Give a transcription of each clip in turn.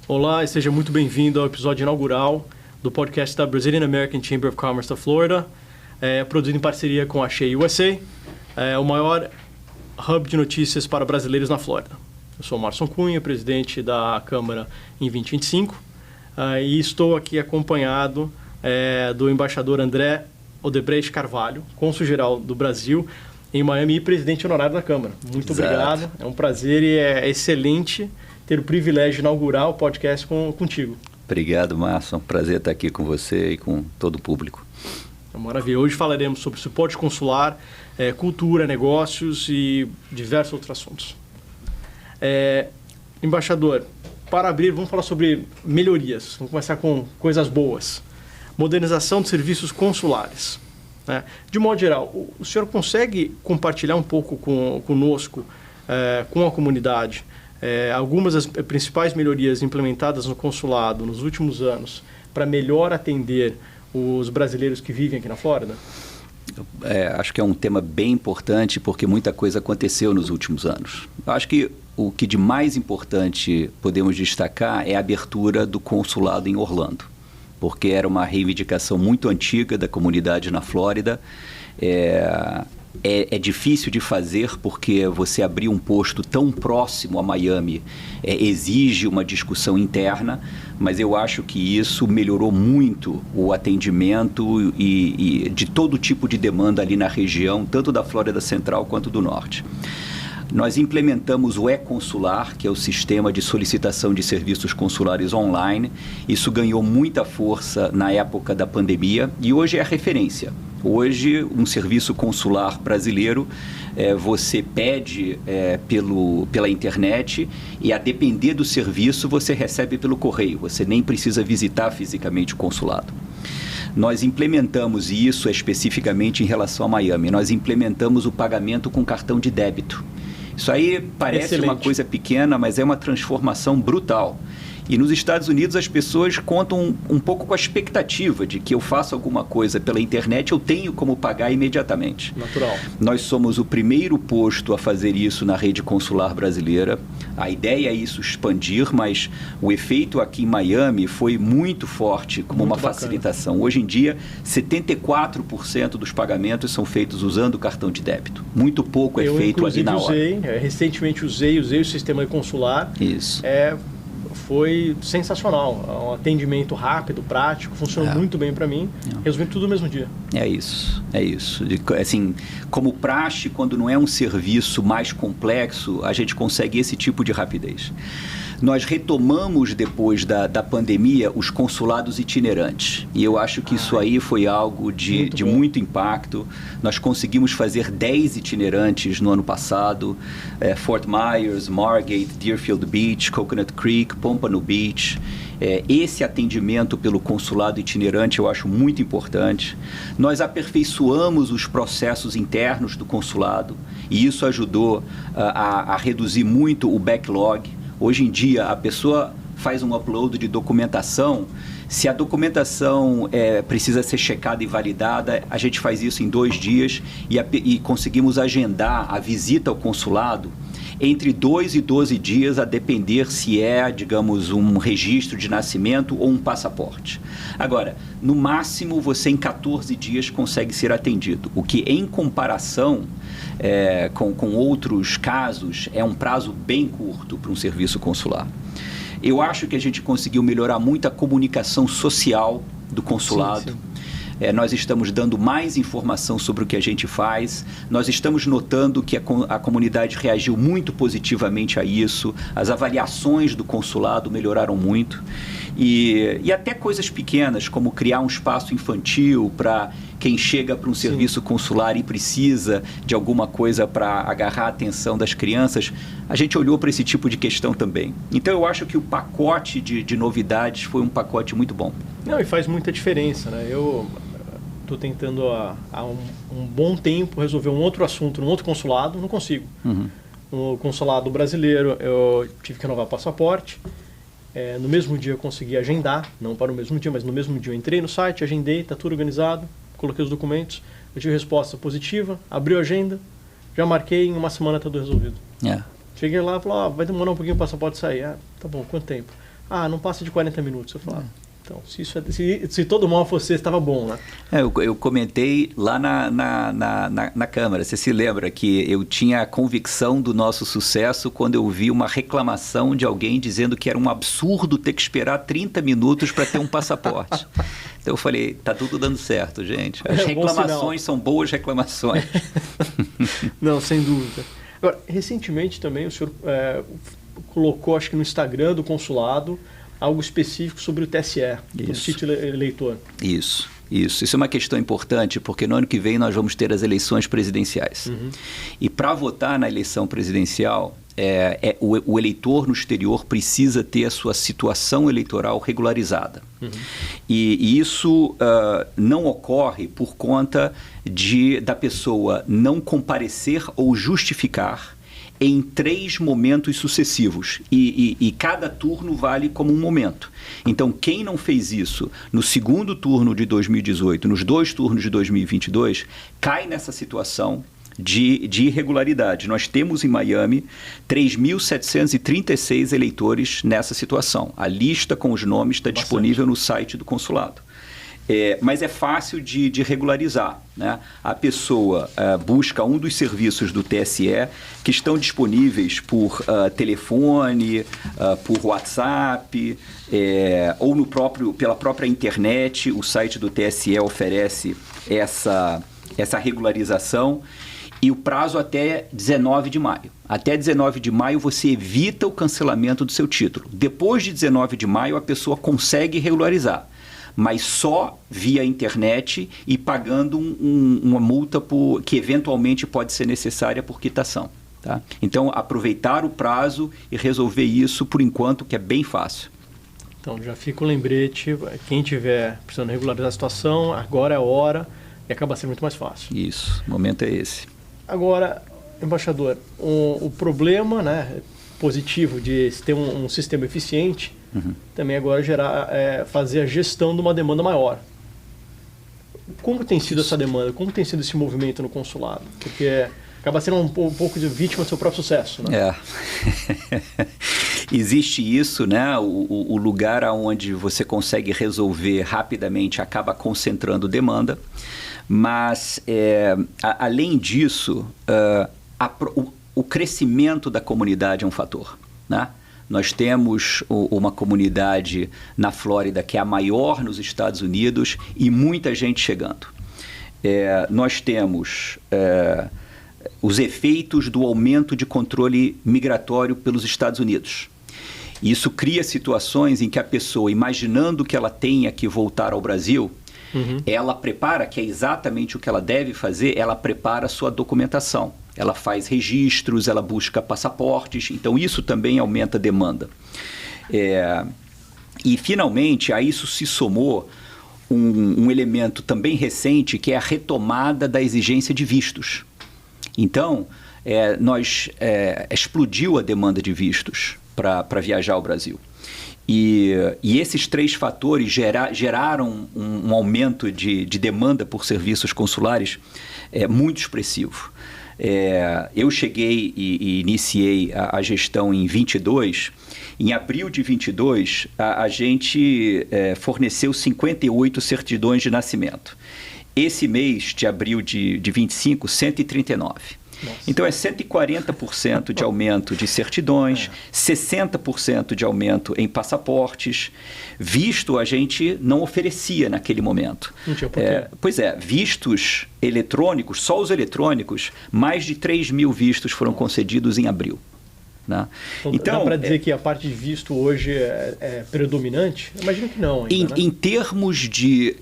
Olá e seja muito bem-vindo ao episódio inaugural do podcast da Brazilian American Chamber of Commerce da Flórida, produzido em parceria com a Shea USA, o maior hub de notícias para brasileiros na Flórida. Eu sou o Marson Cunha, presidente da Câmara em 2025, e estou aqui acompanhado do embaixador André Odebrecht Carvalho, cônsul-geral do Brasil em Miami e presidente honorário da Câmara. Muito obrigado, é um prazer e é excelente ter o privilégio de inaugurar o podcast contigo. Obrigado, Márcio. É um prazer estar aqui com você e com todo o público. Maravilha. Hoje falaremos sobre suporte consular, cultura, negócios e diversos outros assuntos. Embaixador, para abrir, vamos falar sobre melhorias. Vamos começar com coisas boas. Modernização de serviços consulares. De modo geral, o senhor consegue compartilhar um pouco conosco, com a comunidade, algumas das principais melhorias implementadas no consulado nos últimos anos para melhor atender os brasileiros que vivem aqui na Flórida? Acho que é um tema bem importante porque muita coisa aconteceu nos últimos anos. Acho que o que de mais importante podemos destacar é a abertura do consulado em Orlando, porque era uma reivindicação muito antiga da comunidade na Flórida. É difícil de fazer porque você abrir um posto tão próximo a Miami exige uma discussão interna, mas eu acho que isso melhorou muito o atendimento e de todo tipo de demanda ali na região, tanto da Flórida Central quanto do Norte. Nós implementamos o e-consular, que é o sistema de solicitação de serviços consulares online. Isso ganhou muita força na época da pandemia e hoje é a referência. Hoje, um serviço consular brasileiro, você pede pela internet e, a depender do serviço, você recebe pelo correio. Você nem precisa visitar fisicamente o consulado. Nós implementamos, e isso especificamente em relação a Miami, nós implementamos o pagamento com cartão de débito. Isso aí parece uma coisa pequena, mas é uma transformação brutal. E nos Estados Unidos as pessoas contam um pouco com a expectativa de que eu faça alguma coisa pela internet, eu tenho como pagar imediatamente. Natural. Nós somos o primeiro posto a fazer isso na rede consular brasileira. A ideia é isso expandir, mas o efeito aqui em Miami foi muito forte como uma facilitação. Hoje em dia, 74% dos pagamentos são feitos usando o cartão de débito. Muito pouco é feito ali na hora. Recentemente usei o sistema consular. Isso. Foi sensacional, um atendimento rápido, prático, funcionou muito bem para mim, resolvendo tudo no mesmo dia. É isso. Assim, como praxe, quando não é um serviço mais complexo, a gente consegue esse tipo de rapidez. Nós retomamos, depois da pandemia, os consulados itinerantes. E eu acho que isso aí foi algo de muito impacto. Nós conseguimos fazer 10 itinerantes no ano passado. Fort Myers, Margate, Deerfield Beach, Coconut Creek, Pompano Beach. Esse atendimento pelo consulado itinerante eu acho muito importante. Nós aperfeiçoamos os processos internos do consulado. E isso ajudou a reduzir muito o backlog. Hoje em dia, a pessoa faz um upload de documentação. Se a documentação precisa ser checada e validada, a gente faz isso em 2 dias e conseguimos agendar a visita ao consulado entre 2 e 12 dias, a depender se digamos, um registro de nascimento ou um passaporte. Agora, no máximo, você em 14 dias consegue ser atendido, o que, em comparação com outros casos, é um prazo bem curto para um serviço consular. Eu acho que a gente conseguiu melhorar muito a comunicação social do consulado. Sim. Nós estamos dando mais informação sobre o que a gente faz. Nós estamos notando que a comunidade reagiu muito positivamente a isso. As avaliações do consulado melhoraram muito. E até coisas pequenas, como criar um espaço infantil para quem chega para um serviço consular e precisa de alguma coisa para agarrar a atenção das crianças, a gente olhou para esse tipo de questão também. Então, eu acho que o pacote de novidades foi um pacote muito bom. Não, e faz muita diferença, né? Eu estou tentando há um bom tempo resolver um outro assunto num outro consulado, não consigo. No consulado brasileiro, eu tive que renovar passaporte. No mesmo dia eu consegui agendar, não para o mesmo dia, mas no mesmo dia eu entrei no site, agendei, está tudo organizado, coloquei os documentos, eu tive resposta positiva, abri a agenda, já marquei, em uma semana está tudo resolvido. Cheguei lá e falei, vai demorar um pouquinho o passaporte sair. Tá bom, quanto tempo? não passa de 40 minutos. Eu falo, então, se todo mal fosse, estava bom, né? Eu comentei lá na Câmara, você se lembra que eu tinha a convicção do nosso sucesso quando eu vi uma reclamação de alguém dizendo que era um absurdo ter que esperar 30 minutos para ter um passaporte. Então eu falei, tá tudo dando certo, gente. As reclamações são boas reclamações. Não, sem dúvida. Agora, recentemente também o senhor colocou, acho que no Instagram do consulado, algo específico sobre o TSE, o título eleitor. Isso é uma questão importante, porque no ano que vem nós vamos ter as eleições presidenciais. E para votar na eleição presidencial, o eleitor no exterior precisa ter a sua situação eleitoral regularizada. E isso não ocorre por conta da pessoa não comparecer ou justificar em 3 momentos sucessivos, e cada turno vale como um momento. Então, quem não fez isso no segundo turno de 2018, nos 2 turnos de 2022, cai nessa situação de irregularidade. Nós temos em Miami 3.736 eleitores nessa situação. A lista com os nomes está disponível no site do consulado. Mas é fácil de regularizar, né? A pessoa busca um dos serviços do TSE que estão disponíveis por telefone, por WhatsApp, ou pela própria internet. O site do TSE oferece essa regularização. E o prazo até 19 de maio. Até 19 de maio você evita o cancelamento do seu título. Depois de 19 de maio a pessoa consegue regularizar, mas só via internet e pagando uma multa que eventualmente pode ser necessária por quitação. Tá? Então, aproveitar o prazo e resolver isso por enquanto, que é bem fácil. Então, já fica o lembrete, quem tiver precisando regularizar a situação, agora é a hora e acaba sendo muito mais fácil. Isso, o momento é esse. Agora, embaixador, o problema, né, positivo de ter um sistema eficiente, também agora fazer a gestão de uma demanda maior. Como tem sido essa demanda? Como tem sido esse movimento no consulado? Porque acaba sendo um pouco de vítima do seu próprio sucesso, né? Existe isso, né? O lugar onde você consegue resolver rapidamente acaba concentrando demanda, mas além disso, o crescimento da comunidade é um fator, né? Nós temos uma comunidade na Flórida que é a maior nos Estados Unidos e muita gente chegando. Nós temos os efeitos do aumento de controle migratório pelos Estados Unidos. Isso cria situações em que a pessoa, imaginando que ela tenha que voltar ao Brasil, ela prepara, que é exatamente o que ela deve fazer, ela prepara a sua documentação. Ela faz registros, ela busca passaportes, então isso também aumenta a demanda. E, finalmente, a isso se somou um elemento também recente, que é a retomada da exigência de vistos. Então, explodiu a demanda de vistos para viajar ao Brasil. E esses 3 fatores geraram um aumento de demanda por serviços consulares muito expressivo. Eu cheguei e iniciei a gestão em 22. Em abril de 22, a gente forneceu 58 certidões de nascimento. Esse mês de abril de 25, 139. Nossa. Então, 140% de aumento de certidões, 60% de aumento em passaportes. Visto a gente não oferecia naquele momento. Não tinha porquê. Pois é, vistos eletrônicos, só os eletrônicos, mais de 3.000 vistos foram concedidos em abril. Né? Então, dá para dizer que a parte de visto hoje é predominante? Imagino que não ainda, em termos de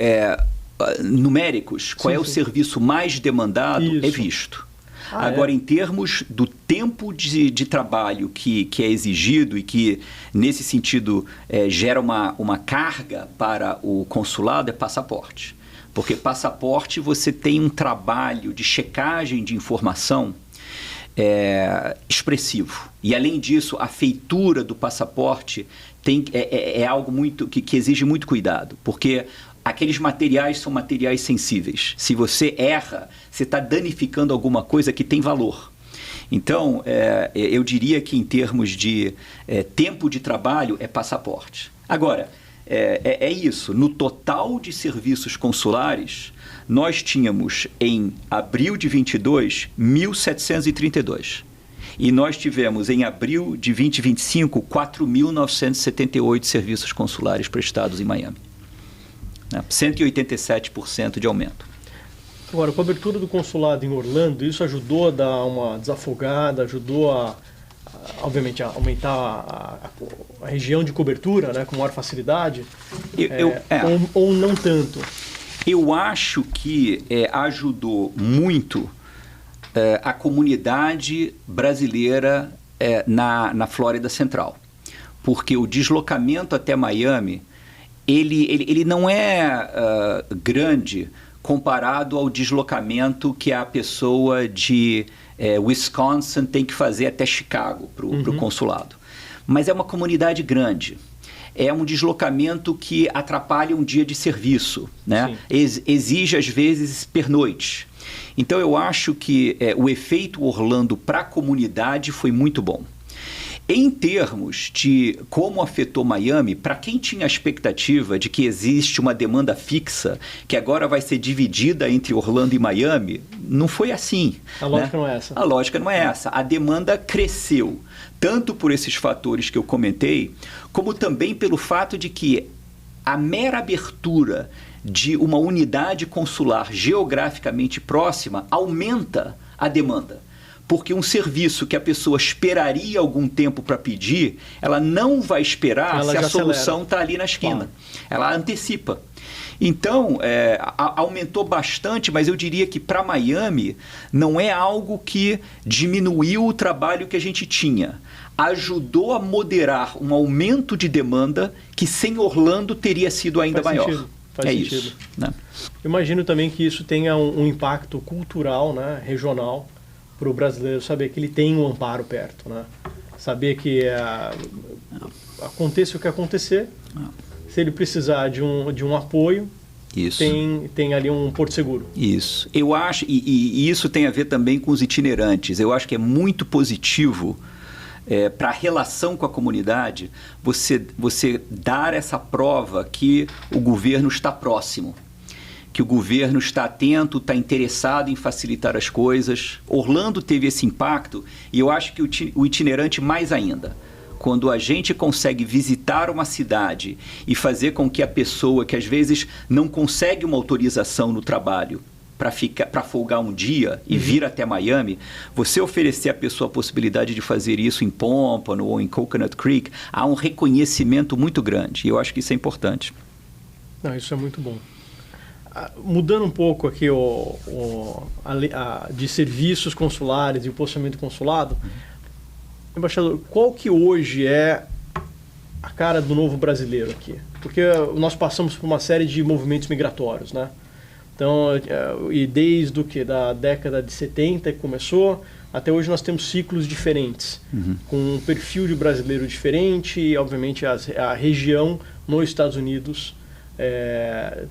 numéricos, qual é o serviço mais demandado? Isso. É visto. Agora, em termos do tempo de trabalho que é exigido e que, nesse sentido, gera uma carga para o consulado, é passaporte. Porque passaporte você tem um trabalho de checagem de informação expressivo. E, além disso, a feitura do passaporte é algo que exige muito cuidado, porque aqueles materiais são materiais sensíveis. Se você erra, você está danificando alguma coisa que tem valor. Então, eu diria que em termos de tempo de trabalho é passaporte. Agora, é isso. No total de serviços consulares, nós tínhamos em abril de 22, 1.732. E nós tivemos em abril de 2025, 4.978 serviços consulares prestados em Miami. 187% de aumento. Agora, a cobertura do consulado em Orlando, isso ajudou a dar uma desafogada, ajudou obviamente, a aumentar a região de cobertura, né, com maior facilidade? Ou não tanto? Eu acho que ajudou muito a comunidade brasileira na Flórida Central. Porque o deslocamento até Miami, ele não é grande comparado ao deslocamento que a pessoa de Wisconsin tem que fazer até Chicago para o consulado. Mas é uma comunidade grande. É um deslocamento que atrapalha um dia de serviço, né? Exige, às vezes, pernoite. Então, eu acho que o efeito Orlando para a comunidade foi muito bom. Em termos de como afetou Miami, para quem tinha a expectativa de que existe uma demanda fixa, que agora vai ser dividida entre Orlando e Miami, não foi assim. A lógica não é essa. A lógica não é essa. A demanda cresceu, tanto por esses fatores que eu comentei, como também pelo fato de que a mera abertura de uma unidade consular geograficamente próxima aumenta a demanda. Porque um serviço que a pessoa esperaria algum tempo para pedir, ela não vai esperar se a solução está ali na esquina. Ela antecipa. Então, aumentou bastante, mas eu diria que para Miami não é algo que diminuiu o trabalho que a gente tinha. Ajudou a moderar um aumento de demanda que sem Orlando teria sido ainda maior. Faz sentido. Isso, né? Eu imagino também que isso tenha um impacto cultural, né, regional, para o brasileiro saber que ele tem um amparo perto, né? Saber que aconteça o que acontecer, se ele precisar de um apoio, tem ali um porto seguro. Isso. Eu acho, e isso tem a ver também com os itinerantes. Eu acho que é muito positivo para a relação com a comunidade você dar essa prova que o governo está próximo, que o governo está atento, está interessado em facilitar as coisas. Orlando teve esse impacto e eu acho que o itinerante mais ainda. Quando a gente consegue visitar uma cidade e fazer com que a pessoa que às vezes não consegue uma autorização no trabalho para folgar um dia e vir até Miami, você oferecer à pessoa a possibilidade de fazer isso em Pompano ou em Coconut Creek, há um reconhecimento muito grande e eu acho que isso é importante. Não, isso é muito bom. Mudando um pouco aqui de serviços consulares e o posicionamento consulado, embaixador, qual que hoje é a cara do novo brasileiro aqui? Porque nós passamos por uma série de movimentos migratórios, né? Então, e desde da década de 70 que começou, até hoje nós temos ciclos diferentes, com um perfil de brasileiro diferente e, obviamente, a região nos Estados Unidos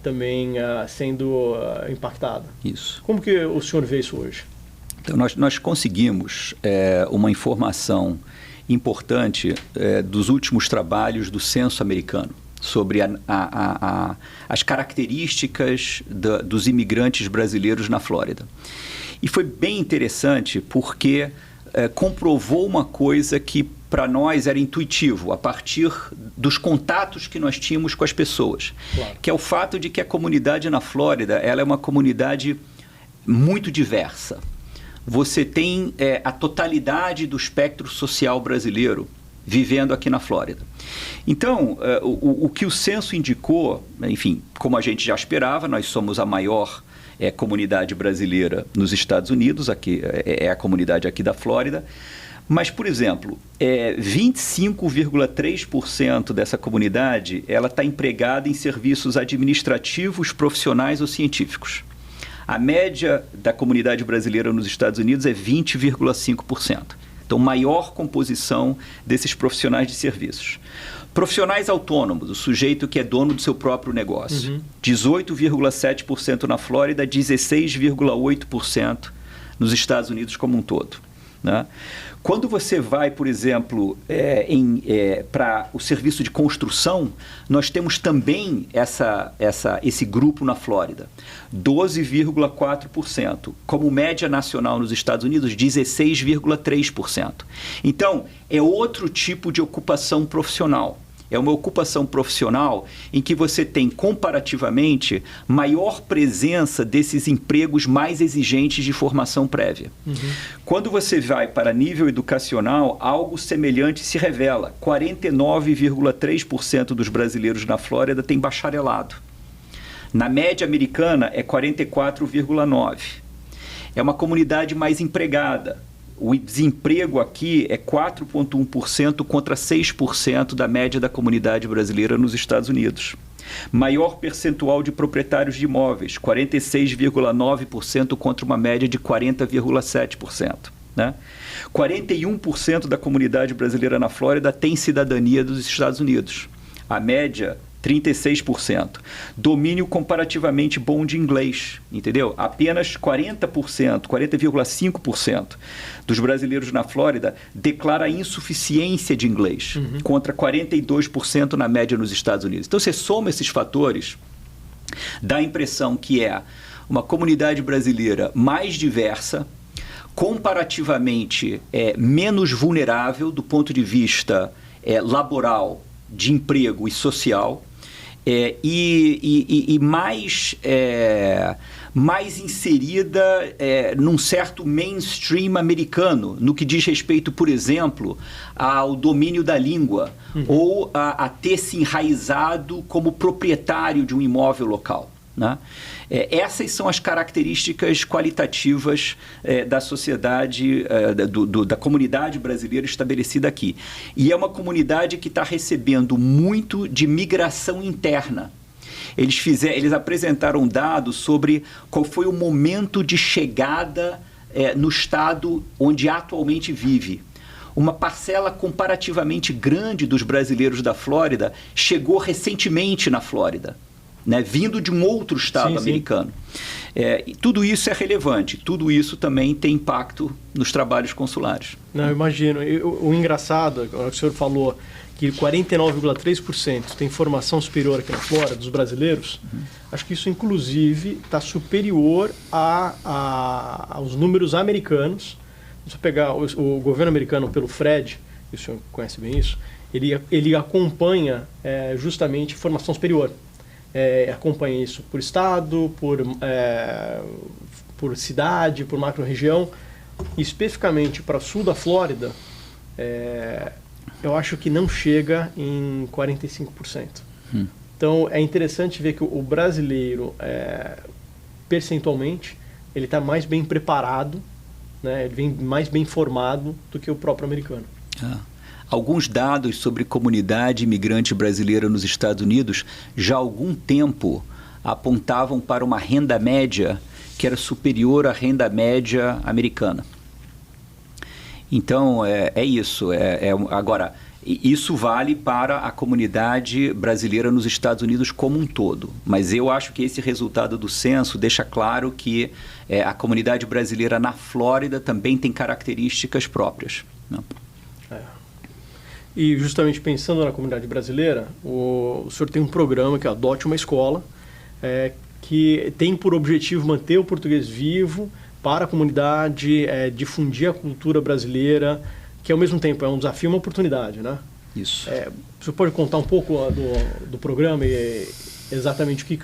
também sendo impactada. Isso. Como que o senhor vê isso hoje? Então, nós conseguimos uma informação importante dos últimos trabalhos do censo americano sobre as características dos imigrantes brasileiros na Flórida. E foi bem interessante porque comprovou uma coisa que para nós era intuitivo, a partir dos contatos que nós tínhamos com as pessoas. Claro. Que é o fato de que a comunidade na Flórida ela é uma comunidade muito diversa. Você tem a totalidade do espectro social brasileiro vivendo aqui na Flórida. Então, o que o censo indicou, enfim, como a gente já esperava, nós somos a maior comunidade brasileira nos Estados Unidos, aqui, é a comunidade aqui da Flórida. Mas, por exemplo, 25,3% dessa comunidade ela está empregada em serviços administrativos, profissionais ou científicos. A média da comunidade brasileira nos Estados Unidos é 20,5%. Então, maior composição desses profissionais de serviços. Profissionais autônomos, o sujeito que é dono do seu próprio negócio. 18,7% na Flórida, 16,8% nos Estados Unidos como um todo. né? Quando você vai, por exemplo, para o serviço de construção, nós temos também esse grupo na Flórida, 12,4%. Como média nacional nos Estados Unidos, 16,3%. Então, é outro tipo de ocupação profissional. É uma ocupação profissional em que você tem, comparativamente, maior presença desses empregos mais exigentes de formação prévia. Uhum. Quando você vai para nível educacional, algo semelhante se revela. 49,3% dos brasileiros na Flórida têm bacharelado. Na média americana, é 44,9%. É uma comunidade mais empregada. O desemprego aqui é 4,1% contra 6% da média da comunidade brasileira nos Estados Unidos. Maior percentual de proprietários de imóveis, 46,9% contra uma média de 40,7%. Né? 41% da comunidade brasileira na Flórida tem cidadania dos Estados Unidos. A média, 36%. Domínio comparativamente bom de inglês, entendeu? Apenas 40,5% dos brasileiros na Flórida declara insuficiência de inglês, contra 42% na média nos Estados Unidos. Então, você soma esses fatores, dá a impressão que é uma comunidade brasileira mais diversa, comparativamente menos vulnerável do ponto de vista laboral, de emprego e social, e mais inserida num certo mainstream americano, no que diz respeito, por exemplo, ao domínio da língua, ou a ter se enraizado como proprietário de um imóvel local. Né? Essas são as características qualitativas da sociedade, da comunidade brasileira estabelecida aqui. E é uma comunidade que está recebendo muito de migração interna. Eles apresentaram dados sobre qual foi o momento de chegada no estado onde atualmente vive. Uma parcela comparativamente grande dos brasileiros da Flórida chegou recentemente na Flórida, né, vindo de um outro estado americano. E tudo isso é relevante, tudo isso também tem impacto nos trabalhos consulares. Não, eu imagino. O engraçado, o que o senhor falou, que 49,3% tem formação superior aqui na Flórida, dos brasileiros, acho que isso, inclusive, está superior aos números americanos. Se eu pegar o governo americano pelo Fred, e o senhor conhece bem isso, ele acompanha justamente formação superior. Acompanha isso por estado, por cidade, por macro-região. Especificamente para o sul da Flórida, eu acho que não chega em 45%. Então, é interessante ver que o brasileiro, percentualmente, ele está mais bem preparado, né? Ele vem mais bem formado do que o próprio americano. Alguns dados sobre comunidade imigrante brasileira nos Estados Unidos já há algum tempo apontavam para uma renda média que era superior à renda média americana. Então, isso. Agora, isso vale para a comunidade brasileira nos Estados Unidos como um todo. Mas eu acho que esse resultado do censo deixa claro que a comunidade brasileira na Flórida também tem características próprias. Né? E justamente pensando na comunidade brasileira, o senhor tem um programa que é Adote uma Escola, que tem por objetivo manter o português vivo para a comunidade, difundir a cultura brasileira, que ao mesmo tempo é um desafio e uma oportunidade, né? Isso. O senhor pode contar um pouco do programa e exatamente o que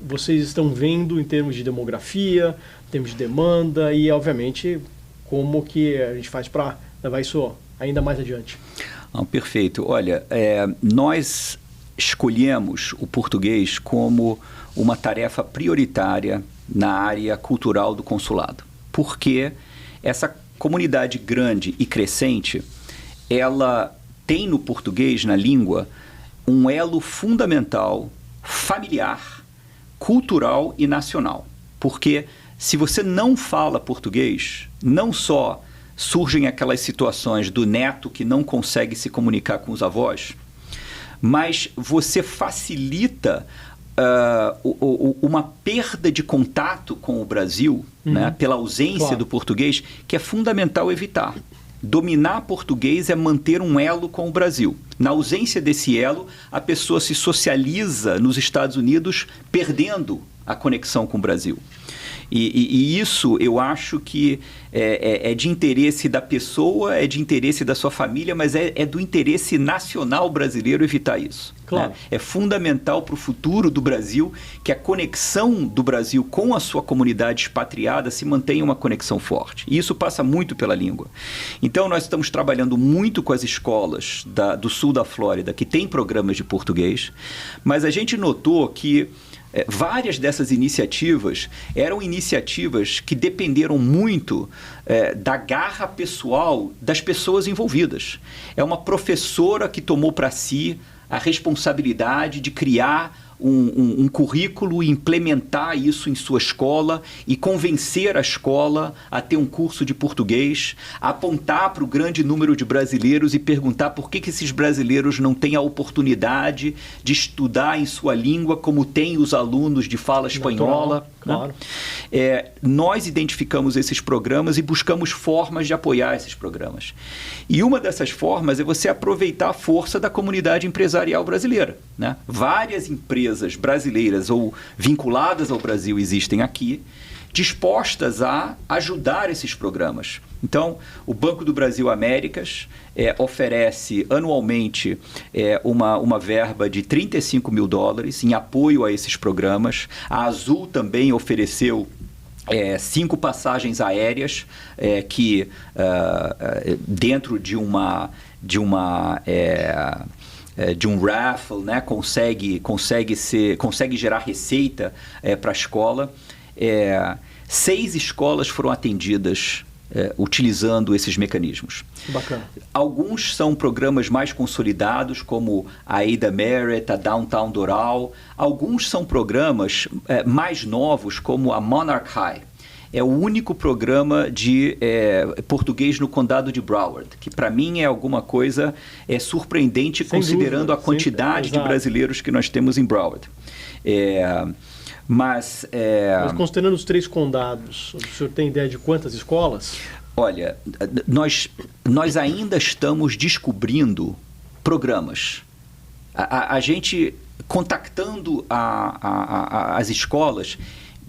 vocês estão vendo em termos de demografia, em termos de demanda e, obviamente, como que a gente faz para levar isso ainda mais adiante? Perfeito. Olha, nós escolhemos o português como uma tarefa prioritária na área cultural do consulado, porque essa comunidade grande e crescente, ela tem no português, na língua, um elo fundamental, familiar, cultural e nacional. Porque se você não fala português, não só surgem aquelas situações do neto que não consegue se comunicar com os avós, mas você facilita uma perda de contato com o Brasil, né, pela ausência do português, que é fundamental evitar. Dominar português é manter um elo com o Brasil. Na ausência desse elo, a pessoa se socializa nos Estados Unidos, perdendo a conexão com o Brasil. E isso eu acho que é de interesse da pessoa, é de interesse da sua família, mas é do interesse nacional brasileiro evitar isso. Claro. Né? É fundamental para o futuro do Brasil que a conexão do Brasil com a sua comunidade expatriada se mantenha uma conexão forte. E isso passa muito pela língua. Então, nós estamos trabalhando muito com as escolas do sul da Flórida, que têm programas de português, mas a gente notou que várias dessas iniciativas eram iniciativas que dependeram muito da garra pessoal das pessoas envolvidas. É uma professora que tomou para si a responsabilidade de criar um currículo e implementar isso em sua escola e convencer a escola a ter um curso de português, apontar para o grande número de brasileiros e perguntar por que esses brasileiros não têm a oportunidade de estudar em sua língua como têm os alunos de fala espanhola. Claro. Né? Nós identificamos esses programas e buscamos formas de apoiar esses programas. E uma dessas formas é você aproveitar a força da comunidade empresarial brasileira. Né? Várias empresas brasileiras ou vinculadas ao Brasil existem aqui, dispostas a ajudar esses programas. Então, o Banco do Brasil Américas oferece anualmente uma verba de $35 mil em apoio a esses programas. A Azul também ofereceu 5 passagens aéreas que dentro de um raffle, né, consegue gerar receita para a escola. 6 escolas foram atendidas utilizando esses mecanismos. Bacana. Alguns são programas mais consolidados, como a Ada Merit, a Downtown Doral. Alguns são programas mais novos, como a Monarch High. É o único programa de português no condado de Broward, que para mim é alguma coisa surpreendente, sem considerando dúvida, a quantidade de brasileiros que nós temos em Broward. Mas considerando os 3 condados, o senhor tem ideia de quantas escolas? Olha, nós ainda estamos descobrindo programas. A gente, contactando as escolas,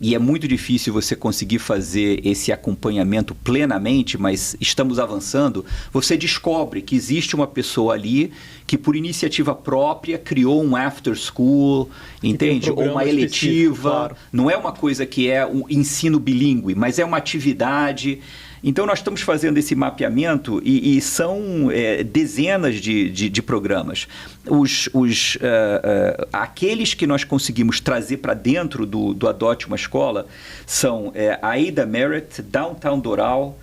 e é muito difícil você conseguir fazer esse acompanhamento plenamente, mas estamos avançando, você descobre que existe uma pessoa ali que, por iniciativa própria, criou um after school, entende? Ou uma eletiva. Claro. Não é uma coisa que é um ensino bilíngue, mas é uma atividade. Então, nós estamos fazendo esse mapeamento e são dezenas de programas. Aqueles que nós conseguimos trazer para dentro do Adote uma Escola são a Ada Merit, Downtown Doral,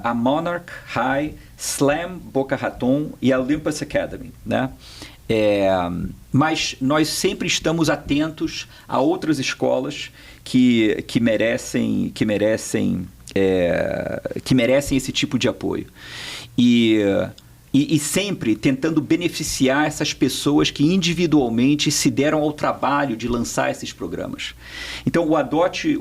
a Monarch High, Slam Boca Raton e a Olympus Academy, né? Mas nós sempre estamos atentos a outras escolas que merecem esse tipo de apoio. E sempre tentando beneficiar essas pessoas que individualmente se deram ao trabalho de lançar esses programas. Então, o Adote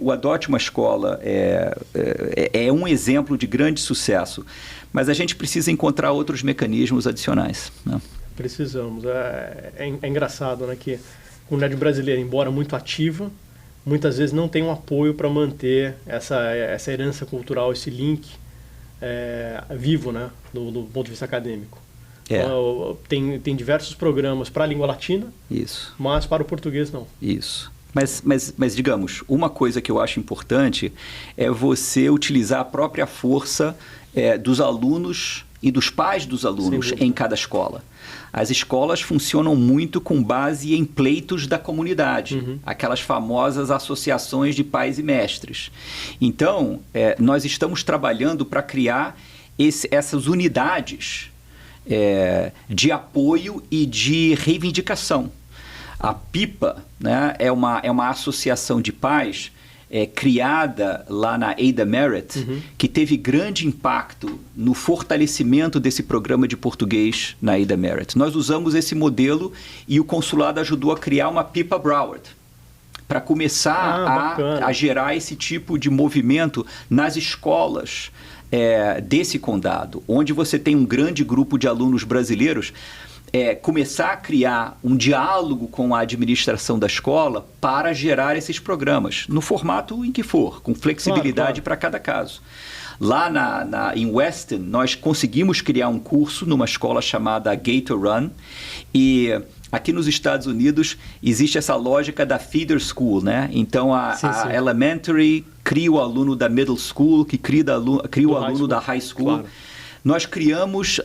uma Escola é um exemplo de grande sucesso, mas a gente precisa encontrar outros mecanismos adicionais, né? Precisamos. É engraçado, né, que a comunidade brasileira, embora muito ativa, muitas vezes não tem um apoio para manter essa herança cultural, esse link vivo, né, do ponto de vista acadêmico. Tem diversos programas para a língua latina, isso, mas para o português não. Isso. Mas, digamos, uma coisa que eu acho importante é você utilizar a própria força dos alunos e dos pais dos alunos em cada escola. As escolas funcionam muito com base em pleitos da comunidade, aquelas famosas associações de pais e mestres. Então, nós estamos trabalhando para criar essas unidades de apoio e de reivindicação. A PIPA, né, é uma associação de pais criada lá na Ada Merit, que teve grande impacto no fortalecimento desse programa de português na Ada Merit. Nós usamos esse modelo e o consulado ajudou a criar uma Pipa Broward, para começar a gerar esse tipo de movimento nas escolas desse condado, onde você tem um grande grupo de alunos brasileiros, começar a criar um diálogo com a administração da escola para gerar esses programas, no formato em que for, com flexibilidade para cada caso. Lá em Weston, nós conseguimos criar um curso numa escola chamada Gator Run, e aqui nos Estados Unidos existe essa lógica da feeder school, né? Então, a elementary cria o aluno da middle school, que cria o aluno da high school. Claro. Nós criamos,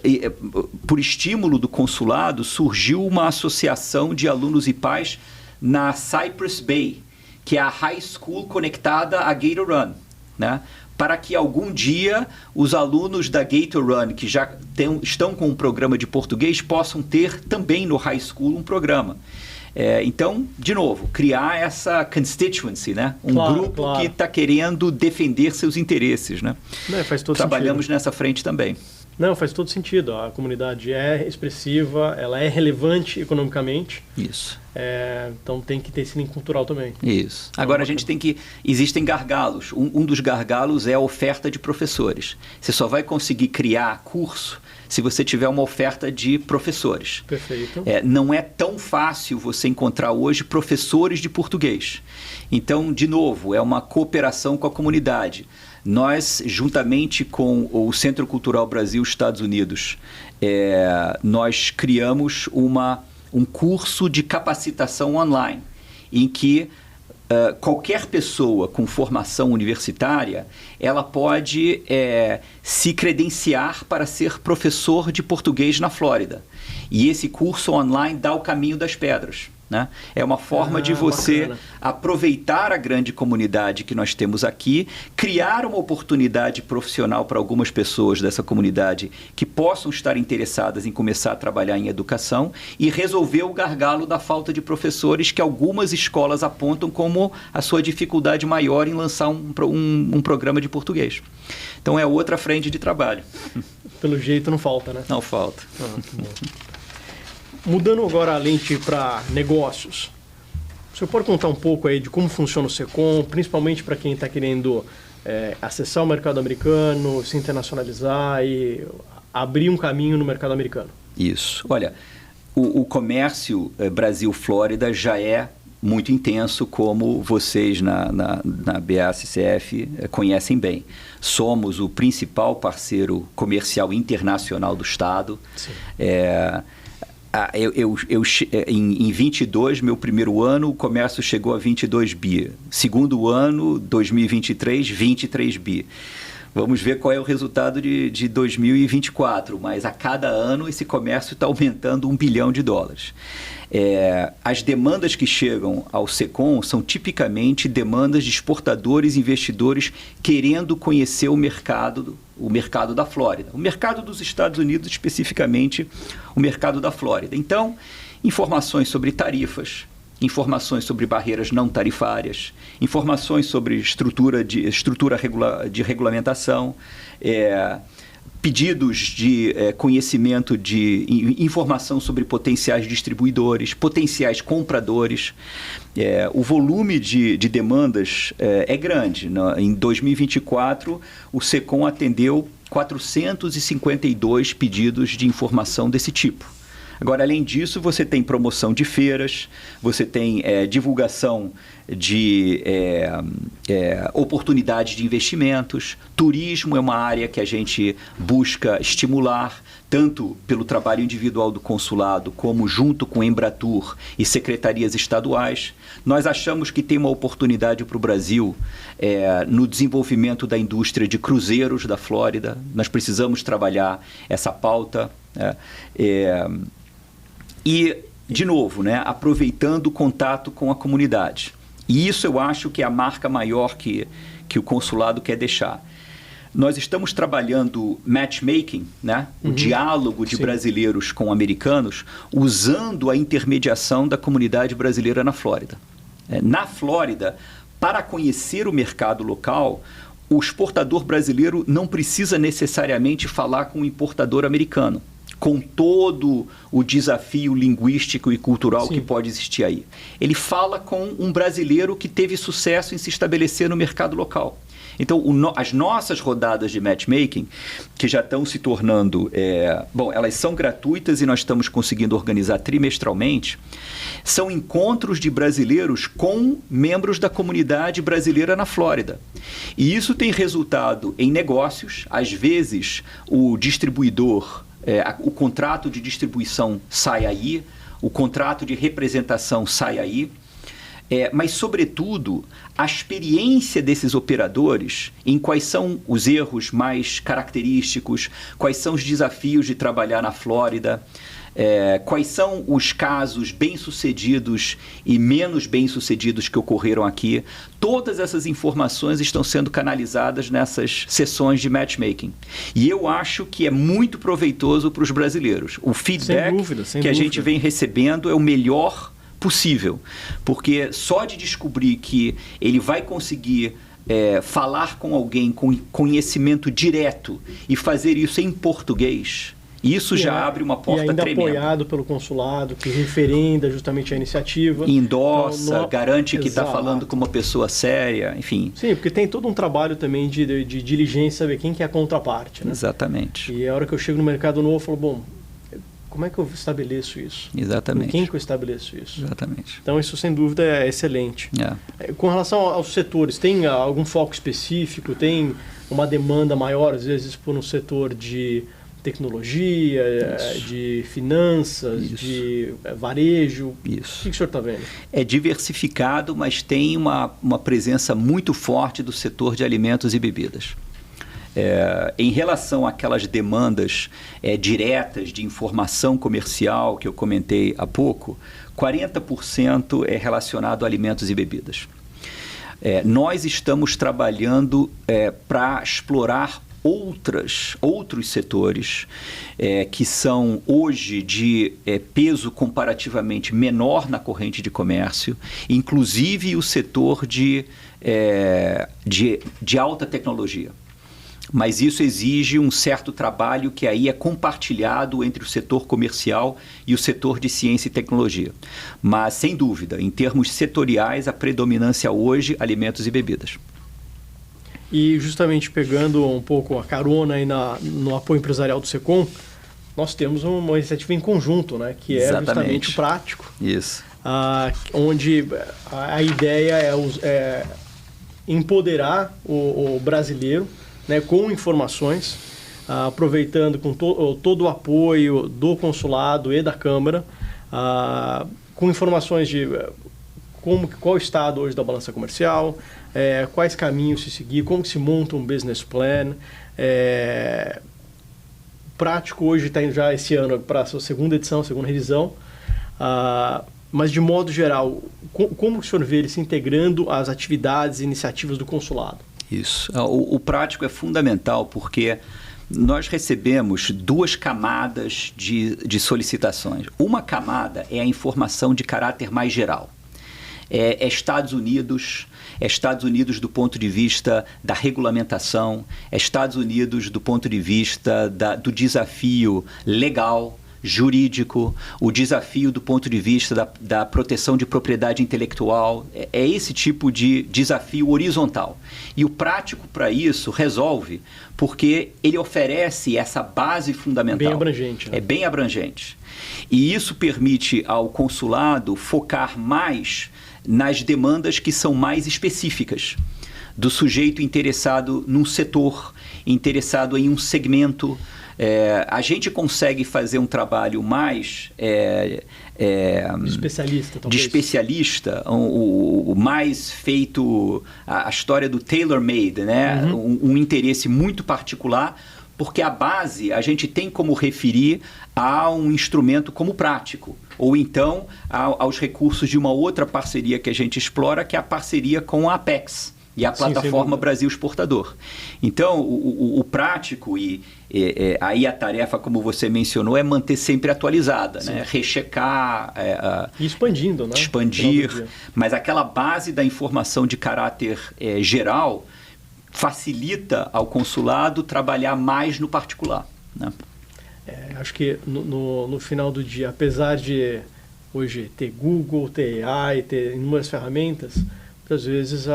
por estímulo do consulado, surgiu uma associação de alunos e pais na Cypress Bay, que é a high school conectada à Gator Run, né? Para que algum dia os alunos da Gator Run, que já estão com um programa de português, possam ter também no high school um programa. Então, de novo, criar essa constituency, né? Grupo que está querendo defender seus interesses, né? Faz todo Trabalhamos sentido. nessa frente também. Não, faz todo sentido. A comunidade é expressiva, ela é relevante economicamente. Isso. Então tem que ter esse link cultural também. Isso. Agora a gente tem que... Existem gargalos. Um dos gargalos é a oferta de professores. Você só vai conseguir criar curso se você tiver uma oferta de professores. Perfeito. Não é tão fácil você encontrar hoje professores de português. Então, de novo, é uma cooperação com a comunidade. Nós, juntamente com o Centro Cultural Brasil-Estados Unidos, nós criamos um curso de capacitação online, em que qualquer pessoa com formação universitária, ela pode se credenciar para ser professor de português na Flórida. E esse curso online dá o caminho das pedras, né? É uma forma de você aproveitar a grande comunidade que nós temos aqui, criar uma oportunidade profissional para algumas pessoas dessa comunidade que possam estar interessadas em começar a trabalhar em educação e resolver o gargalo da falta de professores que algumas escolas apontam como a sua dificuldade maior em lançar um programa de português. Então é outra frente de trabalho. Pelo jeito não falta, né? Não falta. Que bom. Mudando agora a lente para negócios, você pode contar um pouco aí de como funciona o SECOM, principalmente para quem está querendo acessar o mercado americano, se internacionalizar e abrir um caminho no mercado americano? Isso. Olha, o comércio Brasil-Flórida já é muito intenso, como vocês na BACCF conhecem bem. Somos o principal parceiro comercial internacional do Estado. Sim. Em 22, meu primeiro ano, o comércio chegou a 22 bi. Segundo ano, 2023, 23 bi. Vamos ver qual é o resultado de 2024, mas a cada ano esse comércio está aumentando $1 bilhão. As demandas que chegam ao SECOM são tipicamente demandas de exportadores e investidores querendo conhecer o mercado da Flórida, o mercado dos Estados Unidos, especificamente o mercado da Flórida. Então, informações sobre tarifas, informações sobre barreiras não tarifárias, informações sobre estrutura de regulamentação, pedidos de conhecimento de informação sobre potenciais distribuidores, potenciais compradores. O volume de demandas é grande. Em 2024, o SECOM atendeu 452 pedidos de informação desse tipo. Agora, além disso, você tem promoção de feiras, você tem divulgação de oportunidades de investimentos, turismo é uma área que a gente busca estimular, tanto pelo trabalho individual do consulado, como junto com Embratur e secretarias estaduais. Nós achamos que tem uma oportunidade para o Brasil no desenvolvimento da indústria de cruzeiros da Flórida. Nós precisamos trabalhar essa pauta. E, de novo, aproveitando o contato com a comunidade. E isso eu acho que é a marca maior que o consulado quer deixar. Nós estamos trabalhando matchmaking, o diálogo de brasileiros com americanos, usando a intermediação da comunidade brasileira na Flórida. Na Flórida, para conhecer o mercado local, o exportador brasileiro não precisa necessariamente falar com o importador americano, com todo o desafio linguístico e cultural que pode existir aí. Ele fala com um brasileiro que teve sucesso em se estabelecer no mercado local. Então, as nossas rodadas de matchmaking, que já estão se tornando... elas são gratuitas e nós estamos conseguindo organizar trimestralmente, são encontros de brasileiros com membros da comunidade brasileira na Flórida. E isso tem resultado em negócios. Às vezes, o distribuidor, o contrato de distribuição sai aí, o contrato de representação sai aí. Mas, sobretudo, a experiência desses operadores em quais são os erros mais característicos, quais são os desafios de trabalhar na Flórida, quais são os casos bem-sucedidos e menos bem-sucedidos que ocorreram aqui. Todas essas informações estão sendo canalizadas nessas sessões de matchmaking. E eu acho que é muito proveitoso para os brasileiros. O feedback que a gente vem recebendo é o melhor possível, porque só de descobrir que ele vai conseguir falar com alguém com conhecimento direto e fazer isso em português, isso já abre uma porta tremenda. E ainda apoiado pelo consulado, que referenda justamente a iniciativa. Endossa, então, garante que está falando com uma pessoa séria, enfim. Sim, porque tem todo um trabalho também de diligência, saber quem que é a contraparte, né? Exatamente. E a hora que eu chego no mercado novo, eu falo, bom, como é que eu estabeleço isso? Exatamente. Com quem que eu estabeleço isso? Exatamente. Então, isso, sem dúvida, é excelente. Com relação aos setores, tem algum foco específico? Tem uma demanda maior, às vezes, por um setor de tecnologia, de finanças, de varejo? Isso. O que o senhor está vendo? É diversificado, mas tem uma presença muito forte do setor de alimentos e bebidas. Em relação àquelas demandas diretas de informação comercial que eu comentei há pouco, 40% é relacionado a alimentos e bebidas. Nós estamos trabalhando para explorar outros setores que são hoje de peso comparativamente menor na corrente de comércio, inclusive o setor de alta tecnologia. Mas isso exige um certo trabalho que aí é compartilhado entre o setor comercial e o setor de ciência e tecnologia. Mas, sem dúvida, em termos setoriais, a predominância hoje, alimentos e bebidas. E justamente pegando um pouco a carona aí no apoio empresarial do SECOM, nós temos uma iniciativa em conjunto, né, que é justamente o prático. Isso. Onde a ideia é empoderar o brasileiro, né, com informações, aproveitando com todo o apoio do consulado e da Câmara, com informações de qual o estado hoje da balança comercial, quais caminhos se seguir, como se monta um business plan. Prático hoje está indo já esse ano para a sua segunda edição, segunda revisão, mas de modo geral, como o senhor vê ele se integrando às atividades e iniciativas do consulado? Isso. O prático é fundamental porque nós recebemos duas camadas de solicitações. Uma camada é a informação de caráter mais geral. Estados Unidos do ponto de vista da regulamentação, Estados Unidos do ponto de vista do desafio legal, jurídico, o desafio do ponto de vista da proteção de propriedade intelectual. É esse tipo de desafio horizontal. E o prático, para isso, resolve porque ele oferece essa base fundamental. Bem abrangente. Né? É bem abrangente. E isso permite ao consulado focar mais nas demandas que são mais específicas, do sujeito interessado num setor, interessado em um segmento. A gente consegue fazer um trabalho mais especialista, talvez. De especialista, o mais feito, a história do tailor-made, né? Um interesse muito particular, porque a base a gente tem como referir a um instrumento como prático, ou então aos recursos de uma outra parceria que a gente explora, que é a parceria com a Apex. e a plataforma Brasil Exportador. Então, o prático e aí a tarefa, como você mencionou, é manter sempre atualizada, né? Rechecar... e expandindo, né? Expandir, mas aquela base da informação de caráter geral facilita ao consulado trabalhar mais no particular, né? Acho que no final do dia, apesar de hoje ter Google, ter AI, ter inúmeras ferramentas, muitas vezes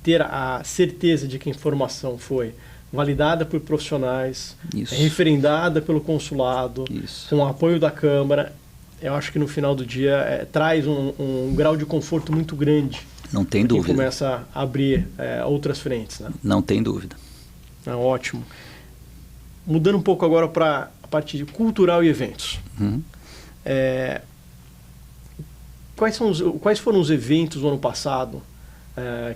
ter a certeza de que a informação foi validada por profissionais, referendada pelo consulado, com o apoio da Câmara, eu acho que no final do dia traz um grau de conforto muito grande. Não tem dúvida. Quem começa a abrir outras frentes, né? Não tem dúvida. Ótimo. Mudando um pouco agora para a parte de cultural e eventos. Quais foram os eventos do ano passado,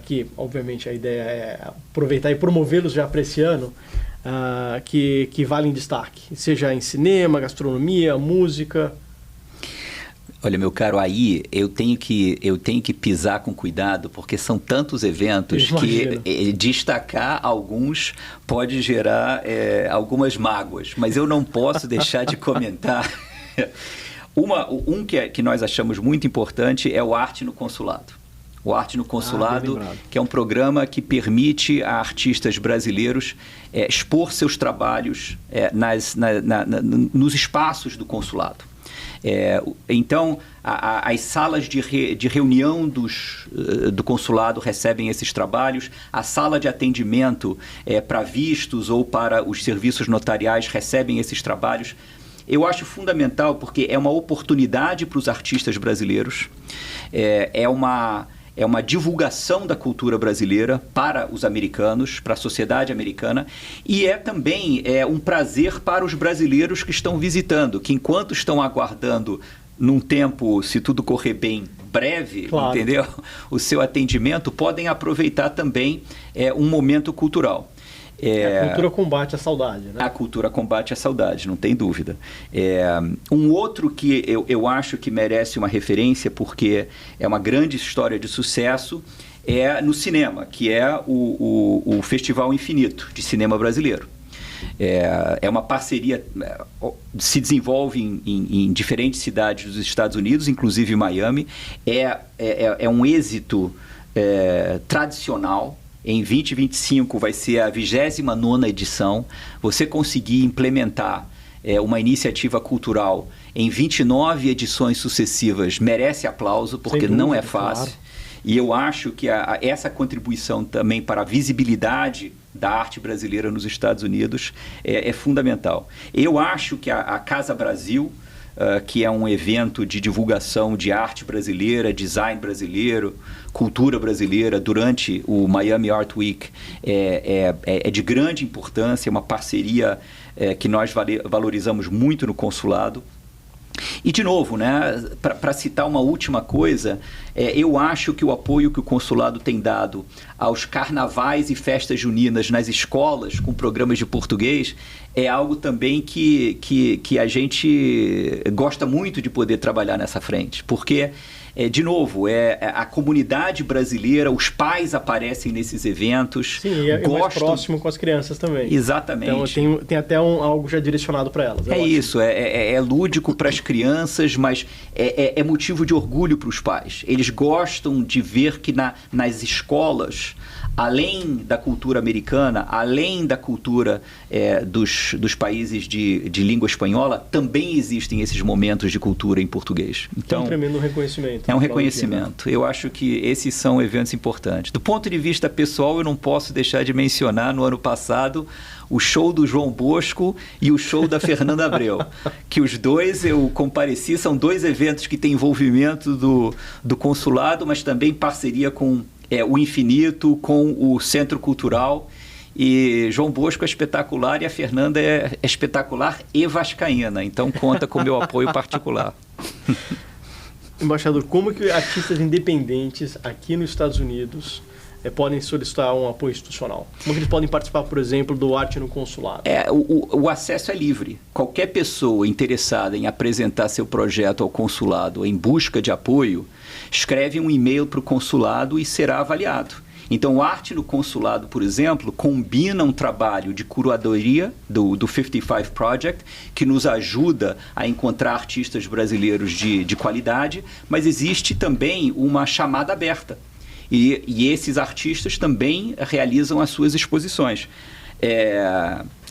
que obviamente a ideia é aproveitar e promovê-los já para esse ano, que valem destaque? Seja em cinema, gastronomia, música... Olha, meu caro, aí eu tenho que pisar com cuidado, porque são tantos eventos que destacar alguns pode gerar algumas mágoas, mas eu não posso deixar de comentar. Um que nós achamos muito importante é o Arte no Consulado. O Arte no Consulado, que é um programa que permite a artistas brasileiros expor seus trabalhos nos espaços do consulado. Então, as salas de reunião do consulado recebem esses trabalhos, a sala de atendimento para vistos ou para os serviços notariais recebem esses trabalhos. Eu acho fundamental porque é uma oportunidade para os artistas brasileiros, é uma divulgação da cultura brasileira para os americanos, para a sociedade americana, e também um prazer para os brasileiros que estão visitando, que enquanto estão aguardando num tempo, se tudo correr bem, breve, entendeu? O seu atendimento, podem aproveitar também um momento cultural. A cultura combate a saudade, né? A cultura combate a saudade, não tem dúvida. Um outro que eu acho que merece uma referência, porque é uma grande história de sucesso, no cinema, que é o Festival Infinito de Cinema Brasileiro. É uma parceria, se desenvolve em diferentes cidades dos Estados Unidos, inclusive Miami. É um êxito tradicional. Em 2025 vai ser a 29ª edição. Você conseguir implementar uma iniciativa cultural em 29 edições sucessivas merece aplauso, porque dúvida, não é fácil. Claro. E eu acho que essa contribuição também para a visibilidade da arte brasileira nos Estados Unidos é fundamental. Eu acho que a Casa Brasil, que é um evento de divulgação de arte brasileira, design brasileiro, cultura brasileira, durante o Miami Art Week, é de grande importância, é uma parceria que nós valorizamos muito no consulado. E, de novo, né, para citar uma última coisa, eu acho que o apoio que o consulado tem dado aos carnavais e festas juninas nas escolas com programas de português é algo também que a gente gosta muito de poder trabalhar nessa frente, porque... de novo, a comunidade brasileira, os pais aparecem nesses eventos. Sim, e mais próximo com as crianças também. Exatamente. Então tem até algo já direcionado para elas. Isso, é lúdico para as crianças, mas é motivo de orgulho para os pais. Eles gostam de ver que nas escolas, além da cultura americana, além da cultura dos países de língua espanhola, também existem esses momentos de cultura em português. Então, é um tremendo reconhecimento. É um reconhecimento. Eu acho que esses são eventos importantes. Do ponto de vista pessoal, eu não posso deixar de mencionar, no ano passado, o show do João Bosco e o show da Fernanda Abreu, que os dois eu compareci, são dois eventos que têm envolvimento do consulado, mas também parceria com o Infinito, com o Centro Cultural. E João Bosco é espetacular e a Fernanda é espetacular e vascaína, então conta com o meu apoio particular. Embaixador, como que artistas independentes aqui nos Estados Unidos podem solicitar um apoio institucional? Como que eles podem participar, por exemplo, do Arte no Consulado? O acesso é livre. Qualquer pessoa interessada em apresentar seu projeto ao consulado em busca de apoio, escreve um e-mail para o consulado e será avaliado. Então, o Arte no Consulado, por exemplo, combina um trabalho de curadoria do 55 Project, que nos ajuda a encontrar artistas brasileiros de qualidade, mas existe também uma chamada aberta. E esses artistas também realizam as suas exposições.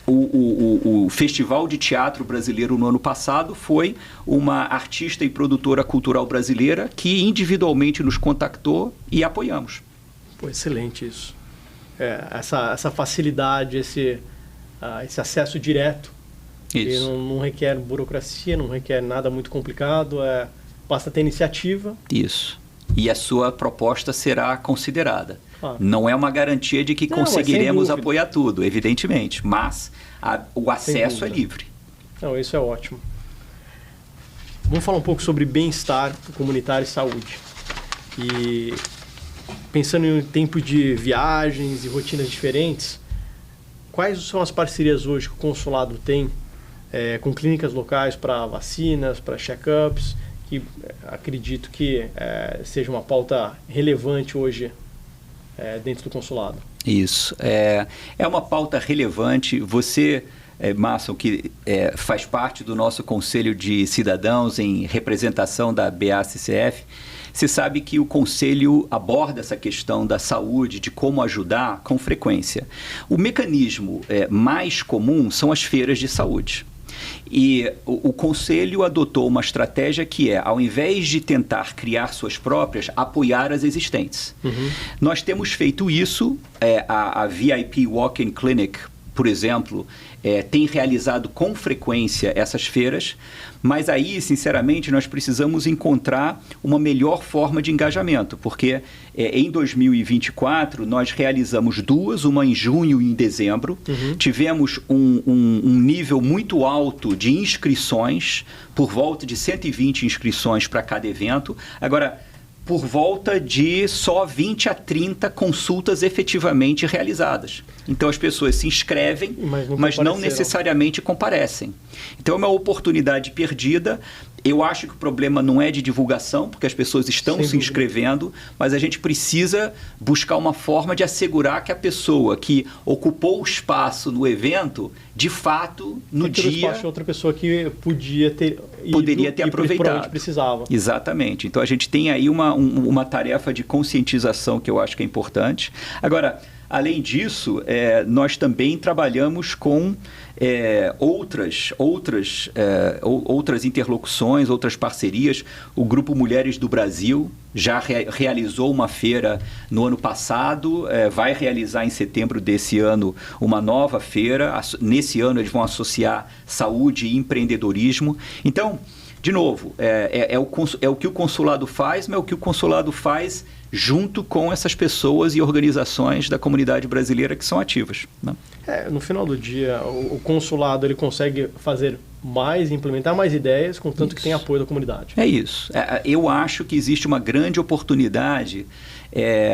O Festival de Teatro Brasileiro no ano passado foi uma artista e produtora cultural brasileira que individualmente nos contactou e apoiamos. Pô, excelente isso. Essa facilidade, esse acesso direto, que não requer burocracia, não requer nada muito complicado, basta ter iniciativa. Isso. E a sua proposta será considerada. Ah. Não é uma garantia de que conseguiremos apoiar tudo, evidentemente, mas o acesso é livre. Não, isso é ótimo. Vamos falar um pouco sobre bem-estar comunitário e saúde. E pensando em um tempo de viagens e rotinas diferentes, quais são as parcerias hoje que o consulado tem com clínicas locais para vacinas, para check-ups, que acredito que seja uma pauta relevante hoje dentro do consulado? Isso. É uma pauta relevante. Você, Márcio, que faz parte do nosso Conselho de Cidadãos em representação da BACCF, você sabe que o Conselho aborda essa questão da saúde, de como ajudar, com frequência. O mecanismo mais comum são as feiras de saúde. E o Conselho adotou uma estratégia que ao invés de tentar criar suas próprias, apoiar as existentes. Uhum. Nós temos feito isso, a VIP Walk-in Clinic, por exemplo, tem realizado com frequência essas feiras, mas aí, sinceramente, nós precisamos encontrar uma melhor forma de engajamento, porque em 2024 nós realizamos duas, uma em junho e em dezembro. Uhum. Tivemos um nível muito alto de inscrições, por volta de 120 inscrições para cada evento. Agora, por volta de só 20 a 30 consultas efetivamente realizadas. Então, as pessoas se inscrevem, mas não necessariamente comparecem. Então, é uma oportunidade perdida. Eu acho que o problema não é de divulgação, porque as pessoas estão se inscrevendo, mas a gente precisa buscar uma forma de assegurar que a pessoa que ocupou o espaço no evento, de fato, no dia... espaço de outra pessoa que poderia ter aproveitado. Onde precisava. Exatamente. Então, a gente tem aí uma tarefa de conscientização que eu acho que é importante. Agora, além disso, nós também trabalhamos com outras interlocuções, outras parcerias. O Grupo Mulheres do Brasil já realizou uma feira no ano passado, vai realizar em setembro desse ano uma nova feira. Nesse ano eles vão associar saúde e empreendedorismo. Então, de novo, é o que o consulado faz, mas é o que o consulado faz junto com essas pessoas e organizações da comunidade brasileira que são ativas, né? No final do dia, o consulado ele consegue fazer mais, implementar mais ideias, contanto que tem apoio da comunidade. É isso. Eu acho que existe uma grande oportunidade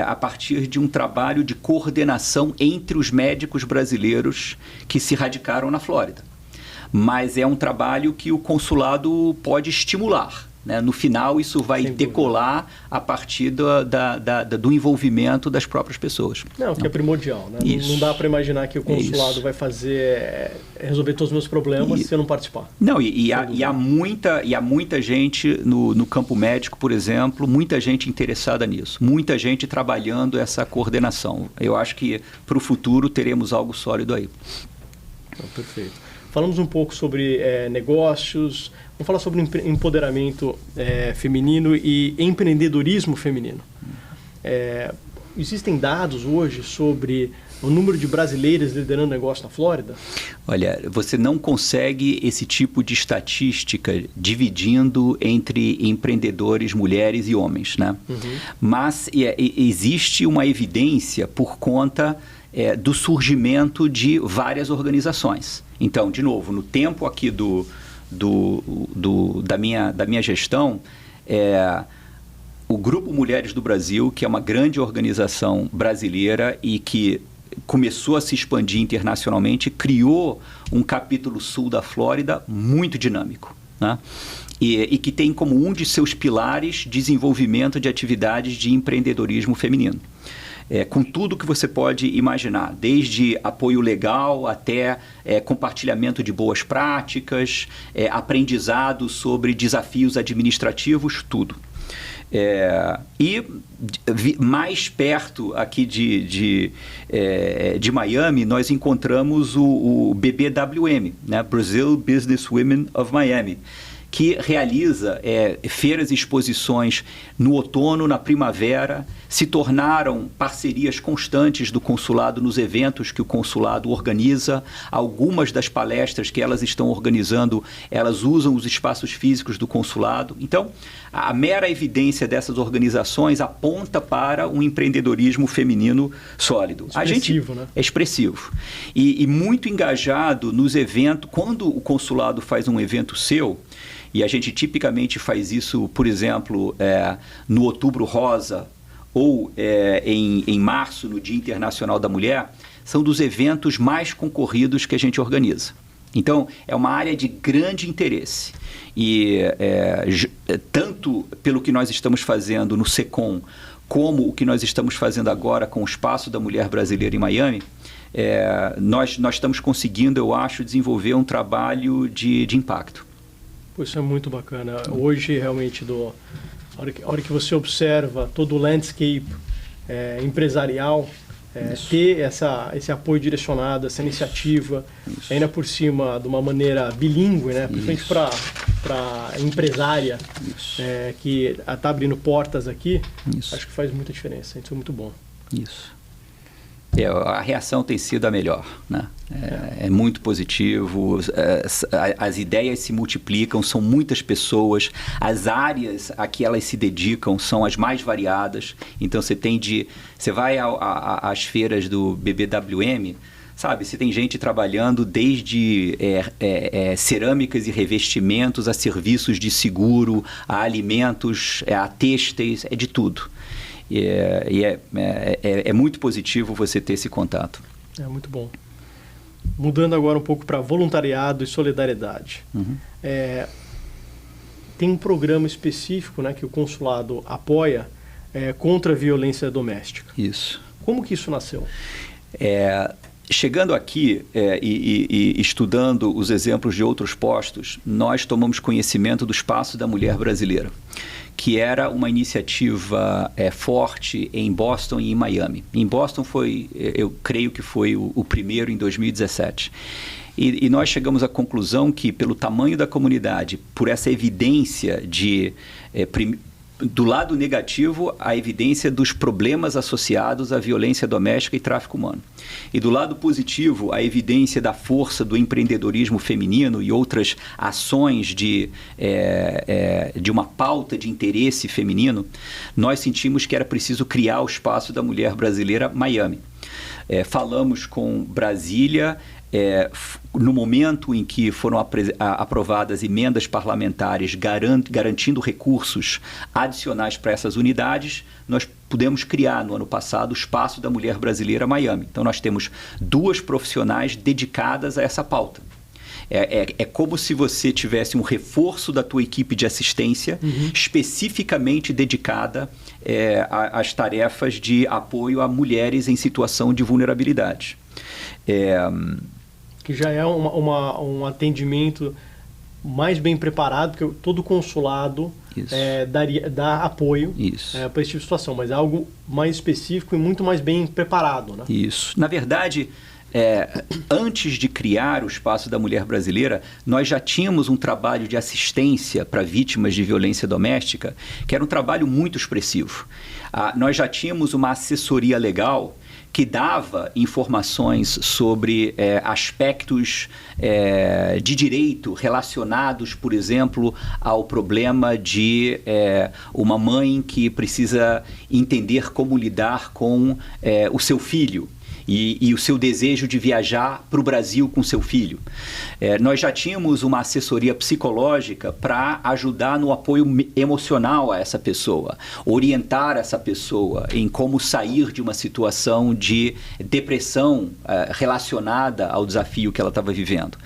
a partir de um trabalho de coordenação entre os médicos brasileiros que se radicaram na Flórida. Mas é um trabalho que o consulado pode estimular, né? No final, isso vai decolar a partir do envolvimento das próprias pessoas. Não, que é primordial, né? Não dá para imaginar que o consulado vai resolver todos os meus problemas se eu não participar. Não, e há muita gente no campo médico, por exemplo, muita gente interessada nisso, muita gente trabalhando essa coordenação. Eu acho que para o futuro teremos algo sólido aí. Perfeito. Falamos um pouco sobre negócios, vamos falar sobre empoderamento feminino e empreendedorismo feminino. Existem dados hoje sobre o número de brasileiras liderando negócio na Flórida? Olha, você não consegue esse tipo de estatística dividindo entre empreendedores, mulheres e homens, né? Uhum. Mas existe uma evidência por conta do surgimento de várias organizações. Então, de novo, no tempo aqui da minha gestão, o Grupo Mulheres do Brasil, que é uma grande organização brasileira e que começou a se expandir internacionalmente, criou um capítulo sul da Flórida muito dinâmico, né? E que tem como um de seus pilares desenvolvimento de atividades de empreendedorismo feminino. com tudo que você pode imaginar, desde apoio legal até compartilhamento de boas práticas, aprendizado sobre desafios administrativos, tudo. E mais perto aqui de Miami, nós encontramos o BBWM, né? Brazil Business Women of Miami, que realiza feiras e exposições no outono, na primavera, se tornaram parcerias constantes do consulado nos eventos que o consulado organiza. Algumas das palestras que elas estão organizando, elas usam os espaços físicos do consulado. Então, a mera evidência dessas organizações aponta para um empreendedorismo feminino sólido. Expressivo, né? É expressivo. E muito engajado nos eventos. Quando o consulado faz um evento seu, e a gente tipicamente faz isso, por exemplo, no Outubro Rosa ou em março, no Dia Internacional da Mulher, são dos eventos mais concorridos que a gente organiza. Então, é uma área de grande interesse. E tanto pelo que nós estamos fazendo no SECOM, como o que nós estamos fazendo agora com o Espaço da Mulher Brasileira em Miami, nós estamos conseguindo, eu acho, desenvolver um trabalho de impacto. Isso é muito bacana. Hoje, realmente, a hora que você observa todo o landscape empresarial, ter esse apoio direcionado, essa iniciativa, ainda por cima de uma maneira bilíngue, né? Principalmente para empresária que está abrindo portas aqui, acho que faz muita diferença. Isso é muito bom. Isso. A reação tem sido a melhor, né? É muito positivo, as ideias se multiplicam, são muitas pessoas, as áreas a que elas se dedicam são as mais variadas. Então você vai às feiras do BBWM, sabe, você tem gente trabalhando desde cerâmicas e revestimentos, a serviços de seguro, a alimentos, a têxteis, de tudo. É muito positivo você ter esse contato. É muito bom. Mudando agora um pouco para voluntariado e solidariedade. Tem um programa específico, né, que o consulado apoia contra a violência doméstica. Isso. Como que isso nasceu? Chegando aqui e estudando os exemplos de outros postos, nós tomamos conhecimento do Espaço da Mulher Brasileira, que era uma iniciativa forte em Boston e em Miami. Em Boston eu creio que foi o primeiro em 2017. E nós chegamos à conclusão que, pelo tamanho da comunidade, por essa evidência do lado negativo, a evidência dos problemas associados à violência doméstica e tráfico humano. E do lado positivo, a evidência da força do empreendedorismo feminino e outras ações de uma pauta de interesse feminino, nós sentimos que era preciso criar o Espaço da Mulher Brasileira Miami. Falamos com Brasília. No momento em que foram aprovadas emendas parlamentares garantindo recursos adicionais para essas unidades, nós pudemos criar no ano passado o Espaço da Mulher Brasileira Miami. Então nós temos 2 profissionais dedicadas a essa pauta. É como se você tivesse um reforço da tua equipe de assistência especificamente dedicada às tarefas de apoio a mulheres em situação de vulnerabilidade. Que já é um atendimento mais bem preparado, porque todo consulado dá apoio para esse tipo de situação, mas é algo mais específico e muito mais bem preparado, né? Isso. Na verdade, antes de criar o Espaço da Mulher Brasileira, nós já tínhamos um trabalho de assistência para vítimas de violência doméstica, que era um trabalho muito expressivo. Nós já tínhamos uma assessoria legal que dava informações sobre aspectos de direito relacionados, por exemplo, ao problema de uma mãe que precisa entender como lidar com o seu filho. E o seu desejo de viajar para o Brasil com seu filho. Nós já tínhamos uma assessoria psicológica para ajudar no apoio emocional a essa pessoa, orientar essa pessoa em como sair de uma situação de depressão relacionada ao desafio que ela estava vivendo.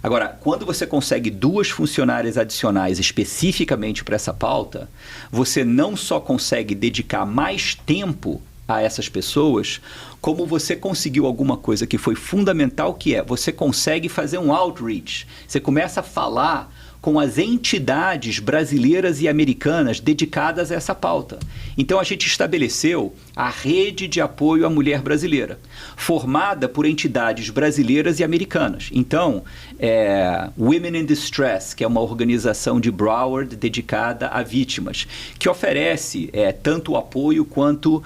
Agora, quando você consegue 2 funcionárias adicionais especificamente para essa pauta, você não só consegue dedicar mais tempo a essas pessoas como você conseguiu alguma coisa que foi fundamental, que é você consegue fazer um outreach. Você começa a falar com as entidades brasileiras e americanas dedicadas a essa pauta. Então, a gente estabeleceu a Rede de Apoio à Mulher Brasileira, formada por entidades brasileiras e americanas. Então, Women in Distress, que é uma organização de Broward dedicada a vítimas, que oferece tanto apoio quanto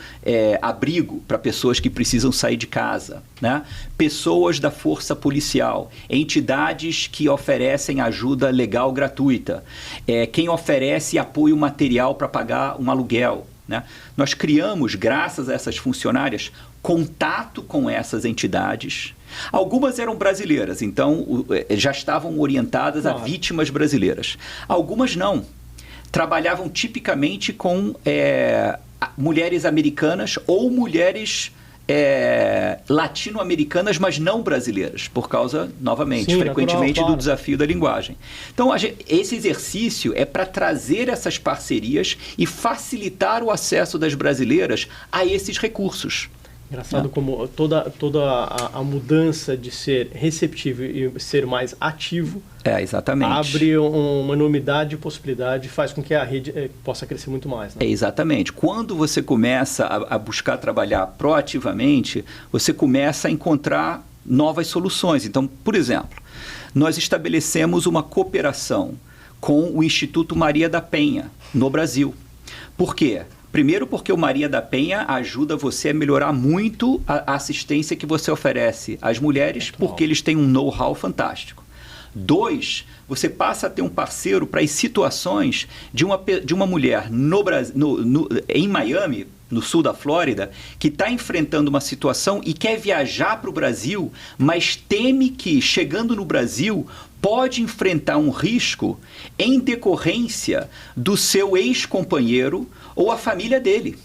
abrigo para pessoas que precisam sair de casa, né? Pessoas da Força Policial, entidades que oferecem ajuda legal gratuita, quem oferece apoio material para pagar um aluguel, né? Nós criamos, graças a essas funcionárias, contato com essas entidades. Algumas eram brasileiras, então já estavam orientadas a vítimas brasileiras. Algumas não. Trabalhavam tipicamente com mulheres americanas ou mulheres latino-americanas, mas não brasileiras, por causa, novamente, frequentemente do desafio da linguagem. Então, esse exercício é para trazer essas parcerias e facilitar o acesso das brasileiras a esses recursos. Engraçado como toda a mudança de ser receptivo e ser mais ativo exatamente. Abre uma enormidade de possibilidade e faz com que a rede possa crescer muito mais. Né? Exatamente. Quando você começa a buscar trabalhar proativamente, você começa a encontrar novas soluções. Então, por exemplo, nós estabelecemos uma cooperação com o Instituto Maria da Penha, no Brasil. Por quê? Primeiro, porque o Maria da Penha ajuda você a melhorar muito a assistência que você oferece às mulheres, porque eles têm um know-how fantástico. 2, você passa a ter um parceiro para as situações de uma mulher em Miami, no sul da Flórida, que está enfrentando uma situação e quer viajar para o Brasil, mas teme que, chegando no Brasil, pode enfrentar um risco em decorrência do seu ex-companheiro ou a família dele.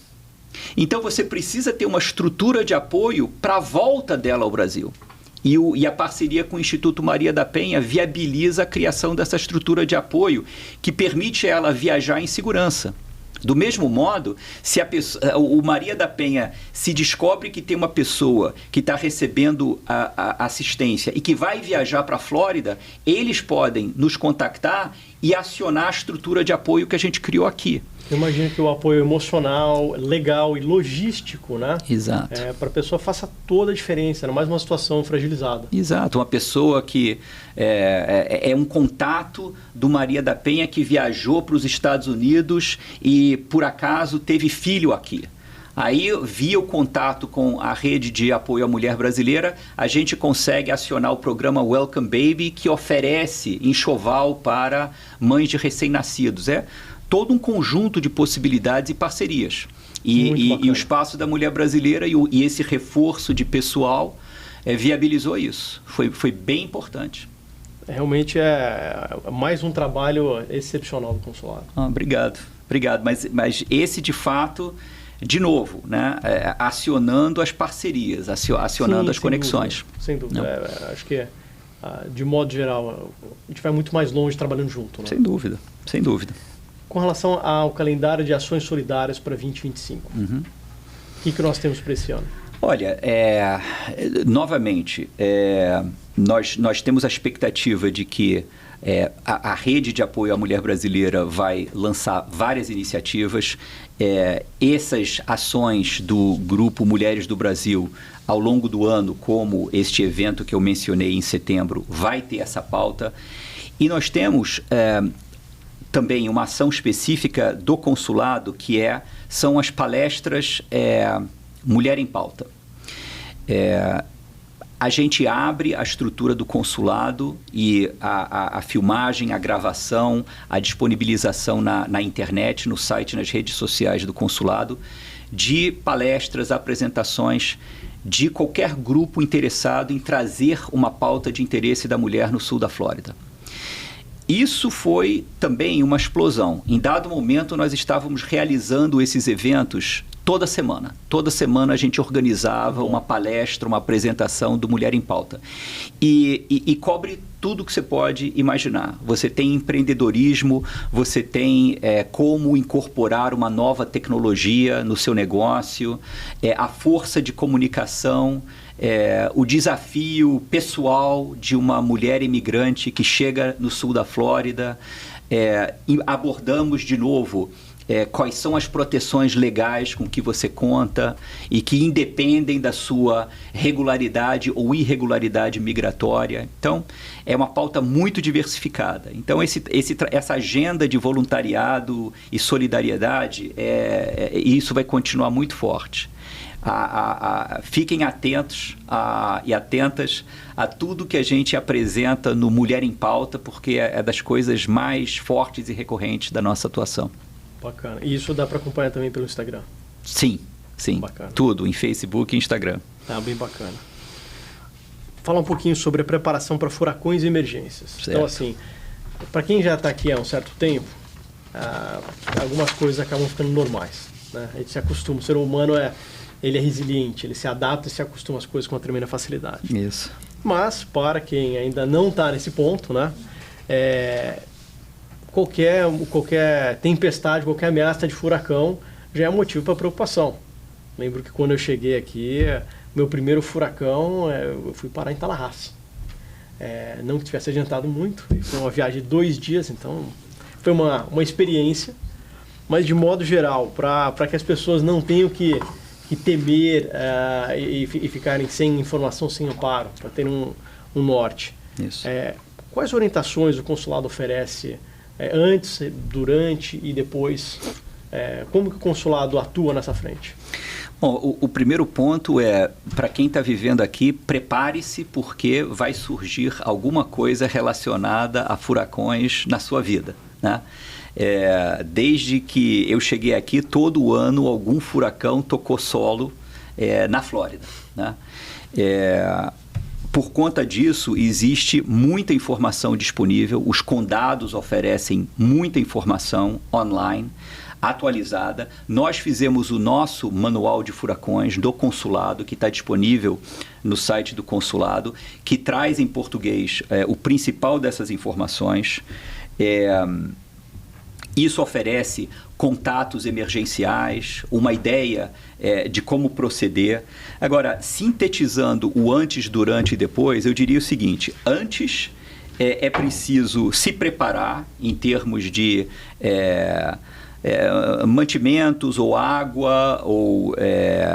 Então, você precisa ter uma estrutura de apoio para a volta dela ao Brasil. E a parceria com o Instituto Maria da Penha viabiliza a criação dessa estrutura de apoio que permite ela viajar em segurança. Do mesmo modo, se o Maria da Penha se descobre que tem uma pessoa que está recebendo a assistência e que vai viajar para a Flórida, eles podem nos contactar e acionar a estrutura de apoio que a gente criou aqui. Eu imagino que o apoio emocional, legal e logístico, né? Exato. Para a pessoa faça toda a diferença, não mais uma situação fragilizada. Exato. Uma pessoa que é um contato do Maria da Penha que viajou para os Estados Unidos e, por acaso, teve filho aqui. Aí, via o contato com a Rede de Apoio à Mulher Brasileira, a gente consegue acionar o programa Welcome Baby, que oferece enxoval para mães de recém-nascidos. Todo um conjunto de possibilidades e parcerias. E o Espaço da Mulher Brasileira e esse reforço de pessoal viabilizou isso. Foi bem importante. Realmente é mais um trabalho excepcional do consulado. Obrigado. Mas esse, de fato, de novo, né, acionando as parcerias, acionando as conexões. Sem dúvida. Acho que, de modo geral, a gente vai muito mais longe trabalhando junto. Né? Sem dúvida. Com relação ao calendário de ações solidárias para 2025, o que nós temos para esse ano? Olha, novamente, nós temos a expectativa de que a Rede de Apoio à Mulher Brasileira vai lançar várias iniciativas. Essas ações do Grupo Mulheres do Brasil, ao longo do ano, como este evento que eu mencionei em setembro, vai ter essa pauta. E nós temos também uma ação específica do consulado, que são as palestras Mulher em Pauta. A gente abre a estrutura do consulado e a filmagem, a gravação, a disponibilização na internet, no site, nas redes sociais do consulado, de palestras, apresentações de qualquer grupo interessado em trazer uma pauta de interesse da mulher no sul da Flórida. Isso foi também uma explosão. Em dado momento, nós estávamos realizando esses eventos toda semana. Toda semana a gente organizava uma palestra, uma apresentação do Mulher em Pauta. E cobre tudo que você pode imaginar. Você tem empreendedorismo, você tem como incorporar uma nova tecnologia no seu negócio, a força de comunicação, o desafio pessoal de uma mulher imigrante que chega no sul da Flórida. Abordamos de novo quais são as proteções legais com que você conta e que independem da sua regularidade ou irregularidade migratória. Então, é uma pauta muito diversificada. Então, essa agenda de voluntariado e solidariedade, isso vai continuar muito forte. Fiquem atentos e atentas a tudo que a gente apresenta no Mulher em Pauta, porque é das coisas mais fortes e recorrentes da nossa atuação. Bacana. E isso dá para acompanhar também pelo Instagram? Sim. Bacana. Tudo, em Facebook e Instagram. Bem bacana. Fala um pouquinho sobre a preparação para furacões e emergências. Certo. Então, assim, para quem já está aqui há um certo tempo, algumas coisas acabam ficando normais, né? A gente se acostuma. O ser humano ele é resiliente, ele se adapta e se acostuma às coisas com uma tremenda facilidade. Isso. Mas, para quem ainda não está nesse ponto, né? Qualquer tempestade, qualquer ameaça de furacão já é motivo para preocupação. Lembro que quando eu cheguei aqui, meu primeiro furacão, eu fui parar em Tallahassee. Não que tivesse adiantado muito, foi uma viagem de 2 dias, então foi uma experiência. Mas de modo geral, para que as pessoas não tenham que temer e ficarem sem informação, sem amparo, para terem um norte. Isso. Quais orientações o consulado oferece antes, durante e depois? Como que o consulado atua nessa frente? Bom, o primeiro ponto para quem está vivendo aqui, prepare-se porque vai surgir alguma coisa relacionada a furacões na sua vida, né? Desde que eu cheguei aqui, todo ano algum furacão tocou solo na Flórida, né? Por conta disso, existe muita informação disponível, os condados oferecem muita informação online, atualizada. Nós fizemos o nosso manual de furacões do consulado, que está disponível no site do consulado, que traz em português o principal dessas informações. Isso oferece contatos emergenciais, uma ideia de como proceder. Agora, sintetizando o antes, durante e depois, eu diria o seguinte: antes é preciso se preparar em termos de mantimentos ou água ou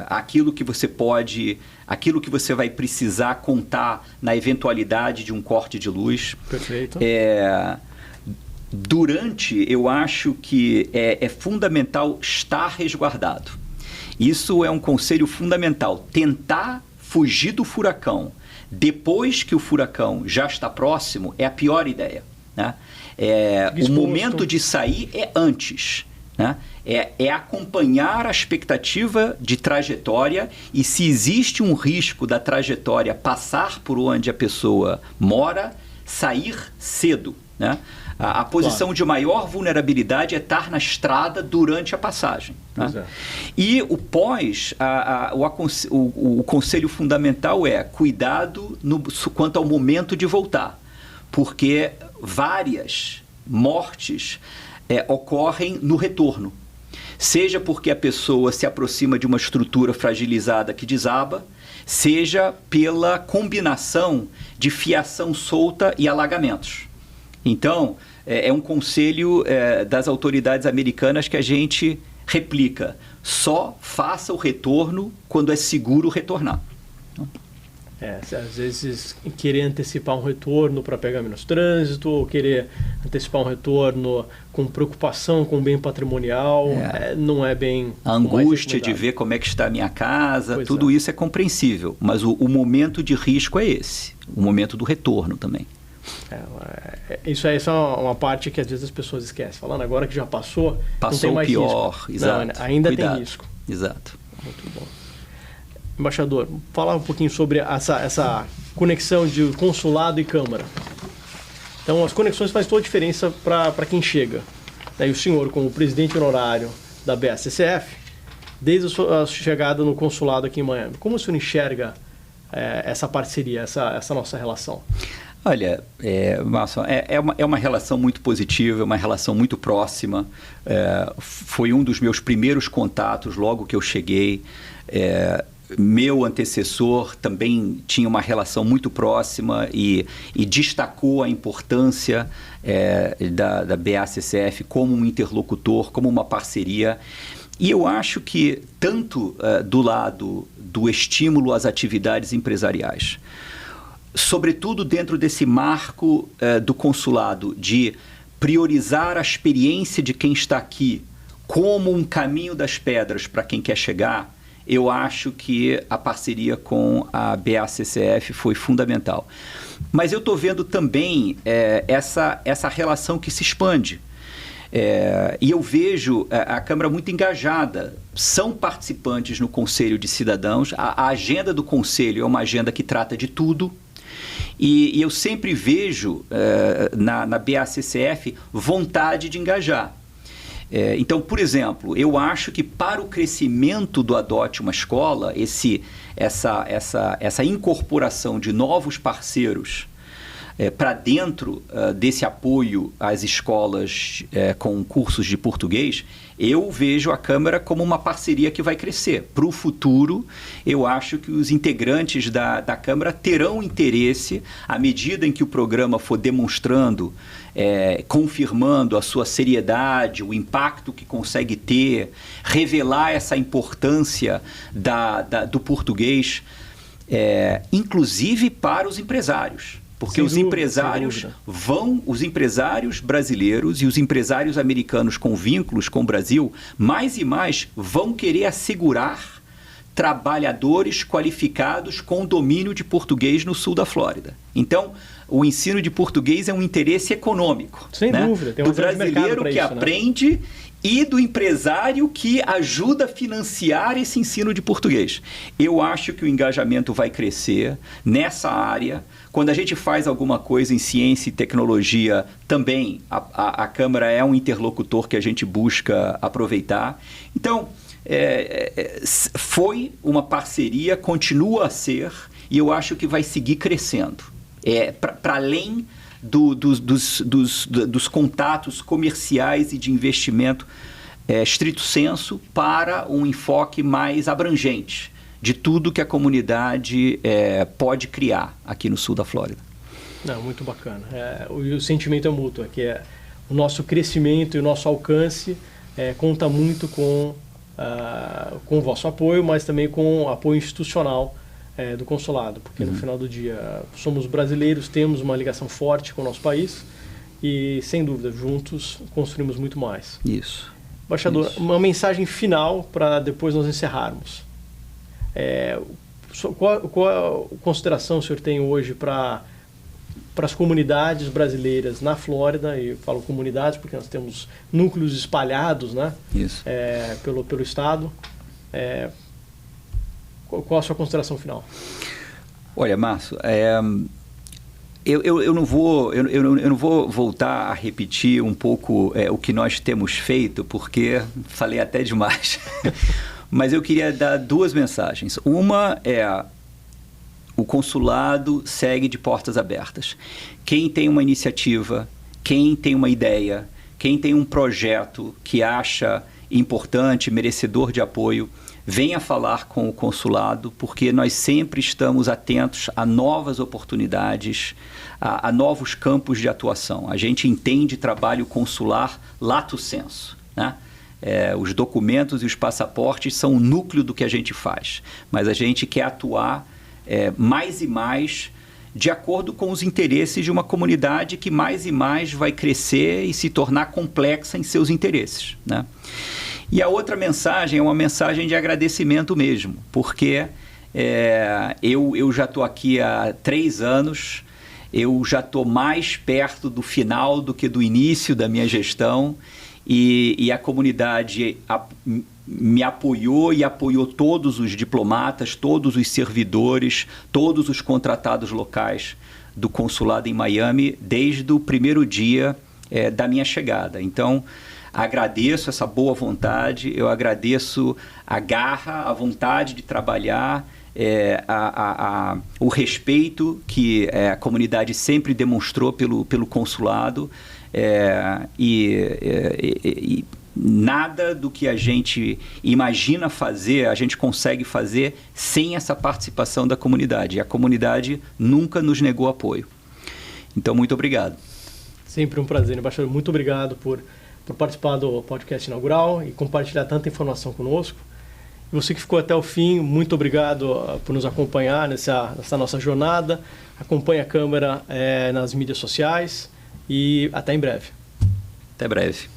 aquilo que você vai precisar contar na eventualidade de um corte de luz. Perfeito. Durante, eu acho que é fundamental estar resguardado. Isso é um conselho fundamental. Tentar fugir do furacão depois que o furacão já está próximo é a pior ideia, né? O momento de sair é antes, né? Acompanhar a expectativa de trajetória e, se existe um risco da trajetória passar por onde a pessoa mora, sair cedo, né? A posição de maior vulnerabilidade é estar na estrada durante a passagem, né? E o o conselho fundamental é cuidado quanto ao momento de voltar, porque várias mortes ocorrem no retorno. Seja porque a pessoa se aproxima de uma estrutura fragilizada que desaba, seja pela combinação de fiação solta e alagamentos. Então, é um conselho das autoridades americanas que a gente replica: só faça o retorno quando é seguro retornar. Às vezes querer antecipar um retorno para pegar menos trânsito, ou querer antecipar um retorno com preocupação com o bem patrimonial, não é bem... A angústia de ver como é que está a minha casa, tudo isso é compreensível, mas o momento de risco é esse, o momento do retorno também. Isso é uma parte que às vezes as pessoas esquecem. Falando agora que já passou, não tem mais pior, risco. Exato. Não, ainda Cuidado. tem risco. Exato. Muito bom. Embaixador, falar um pouquinho sobre essa conexão de consulado e Câmara. Então, as conexões fazem toda a diferença para quem chega. E o senhor, como presidente honorário da BSCCF, desde a sua chegada no consulado aqui em Miami. Como o senhor enxerga essa parceria, essa nossa relação? Olha, Márcio, é uma relação muito positiva, é uma relação muito próxima. Foi um dos meus primeiros contatos logo que eu cheguei. Meu antecessor também tinha uma relação muito próxima e destacou a importância da BACCF como um interlocutor, como uma parceria. E eu acho que tanto do lado do estímulo às atividades empresariais, sobretudo dentro desse marco do consulado, de priorizar a experiência de quem está aqui como um caminho das pedras para quem quer chegar, eu acho que a parceria com a BACCF foi fundamental. Mas eu estou vendo também essa relação que se expande. E eu vejo a Câmara muito engajada. São participantes no Conselho de Cidadãos. A agenda do Conselho é uma agenda que trata de tudo. E eu sempre vejo na BACCF vontade de engajar. Então, por exemplo, eu acho que para o crescimento do Adote uma Escola, essa incorporação de novos parceiros para dentro desse apoio às escolas com cursos de português, eu vejo a Câmara como uma parceria que vai crescer. Para o futuro, eu acho que os integrantes da Câmara terão interesse, à medida em que o programa for demonstrando, confirmando a sua seriedade, o impacto que consegue ter, revelar essa importância do português, inclusive para os empresários. Porque os empresários os empresários brasileiros e os empresários americanos com vínculos com o Brasil, mais e mais vão querer assegurar trabalhadores qualificados com domínio de português no sul da Flórida. Então, o ensino de português é um interesse econômico. Sem dúvida. Tem do brasileiro que aprende e do empresário que ajuda a financiar esse ensino de português. Eu acho que o engajamento vai crescer nessa área. Quando a gente faz alguma coisa em ciência e tecnologia, também a Câmara é um interlocutor que a gente busca aproveitar. Então, foi uma parceria, continua a ser, e eu acho que vai seguir crescendo. Para além dos contatos comerciais e de investimento estrito sensu, para um enfoque mais abrangente de tudo que a comunidade pode criar aqui no sul da Flórida. Não, muito bacana. O sentimento é mútuo, que o nosso crescimento e o nosso alcance conta muito com o vosso apoio, mas também com o apoio institucional do consulado, porque no final do dia somos brasileiros, temos uma ligação forte com o nosso país e, sem dúvida, juntos construímos muito mais. Isso. Embaixador, uma mensagem final para depois nós encerrarmos. Qual consideração o senhor tem hoje para as comunidades brasileiras na Flórida? E eu falo comunidades porque nós temos núcleos espalhados, né? Isso. Pelo estado. Qual a sua consideração final? Olha, Márcio, eu não vou voltar a repetir um pouco o que nós temos feito, porque falei até demais. Mas eu queria dar duas mensagens. Uma o consulado segue de portas abertas. Quem tem uma iniciativa, quem tem uma ideia, quem tem um projeto que acha importante, merecedor de apoio, venha falar com o consulado, porque nós sempre estamos atentos a novas oportunidades, a novos campos de atuação. A gente entende trabalho consular lato sensu, né? Os documentos e os passaportes são o núcleo do que a gente faz, mas a gente quer atuar mais e mais de acordo com os interesses de uma comunidade que mais e mais vai crescer e se tornar complexa em seus interesses, né? E a outra mensagem é uma mensagem de agradecimento mesmo, porque eu já estou aqui há 3 anos, eu já estou mais perto do final do que do início da minha gestão, e a comunidade me apoiou e apoiou todos os diplomatas, todos os servidores, todos os contratados locais do consulado em Miami desde o primeiro dia da minha chegada. Então, agradeço essa boa vontade, eu agradeço a garra, a vontade de trabalhar, o respeito que a comunidade sempre demonstrou pelo consulado, e nada do que a gente imagina fazer, a gente consegue fazer sem essa participação da comunidade. E a comunidade nunca nos negou apoio. Então, muito obrigado. Sempre um prazer, embaixador. Muito obrigado por participar do podcast inaugural e compartilhar tanta informação conosco. E você que ficou até o fim, muito obrigado por nos acompanhar nessa nossa jornada. Acompanhe a Câmara nas mídias sociais e até em breve. Até breve.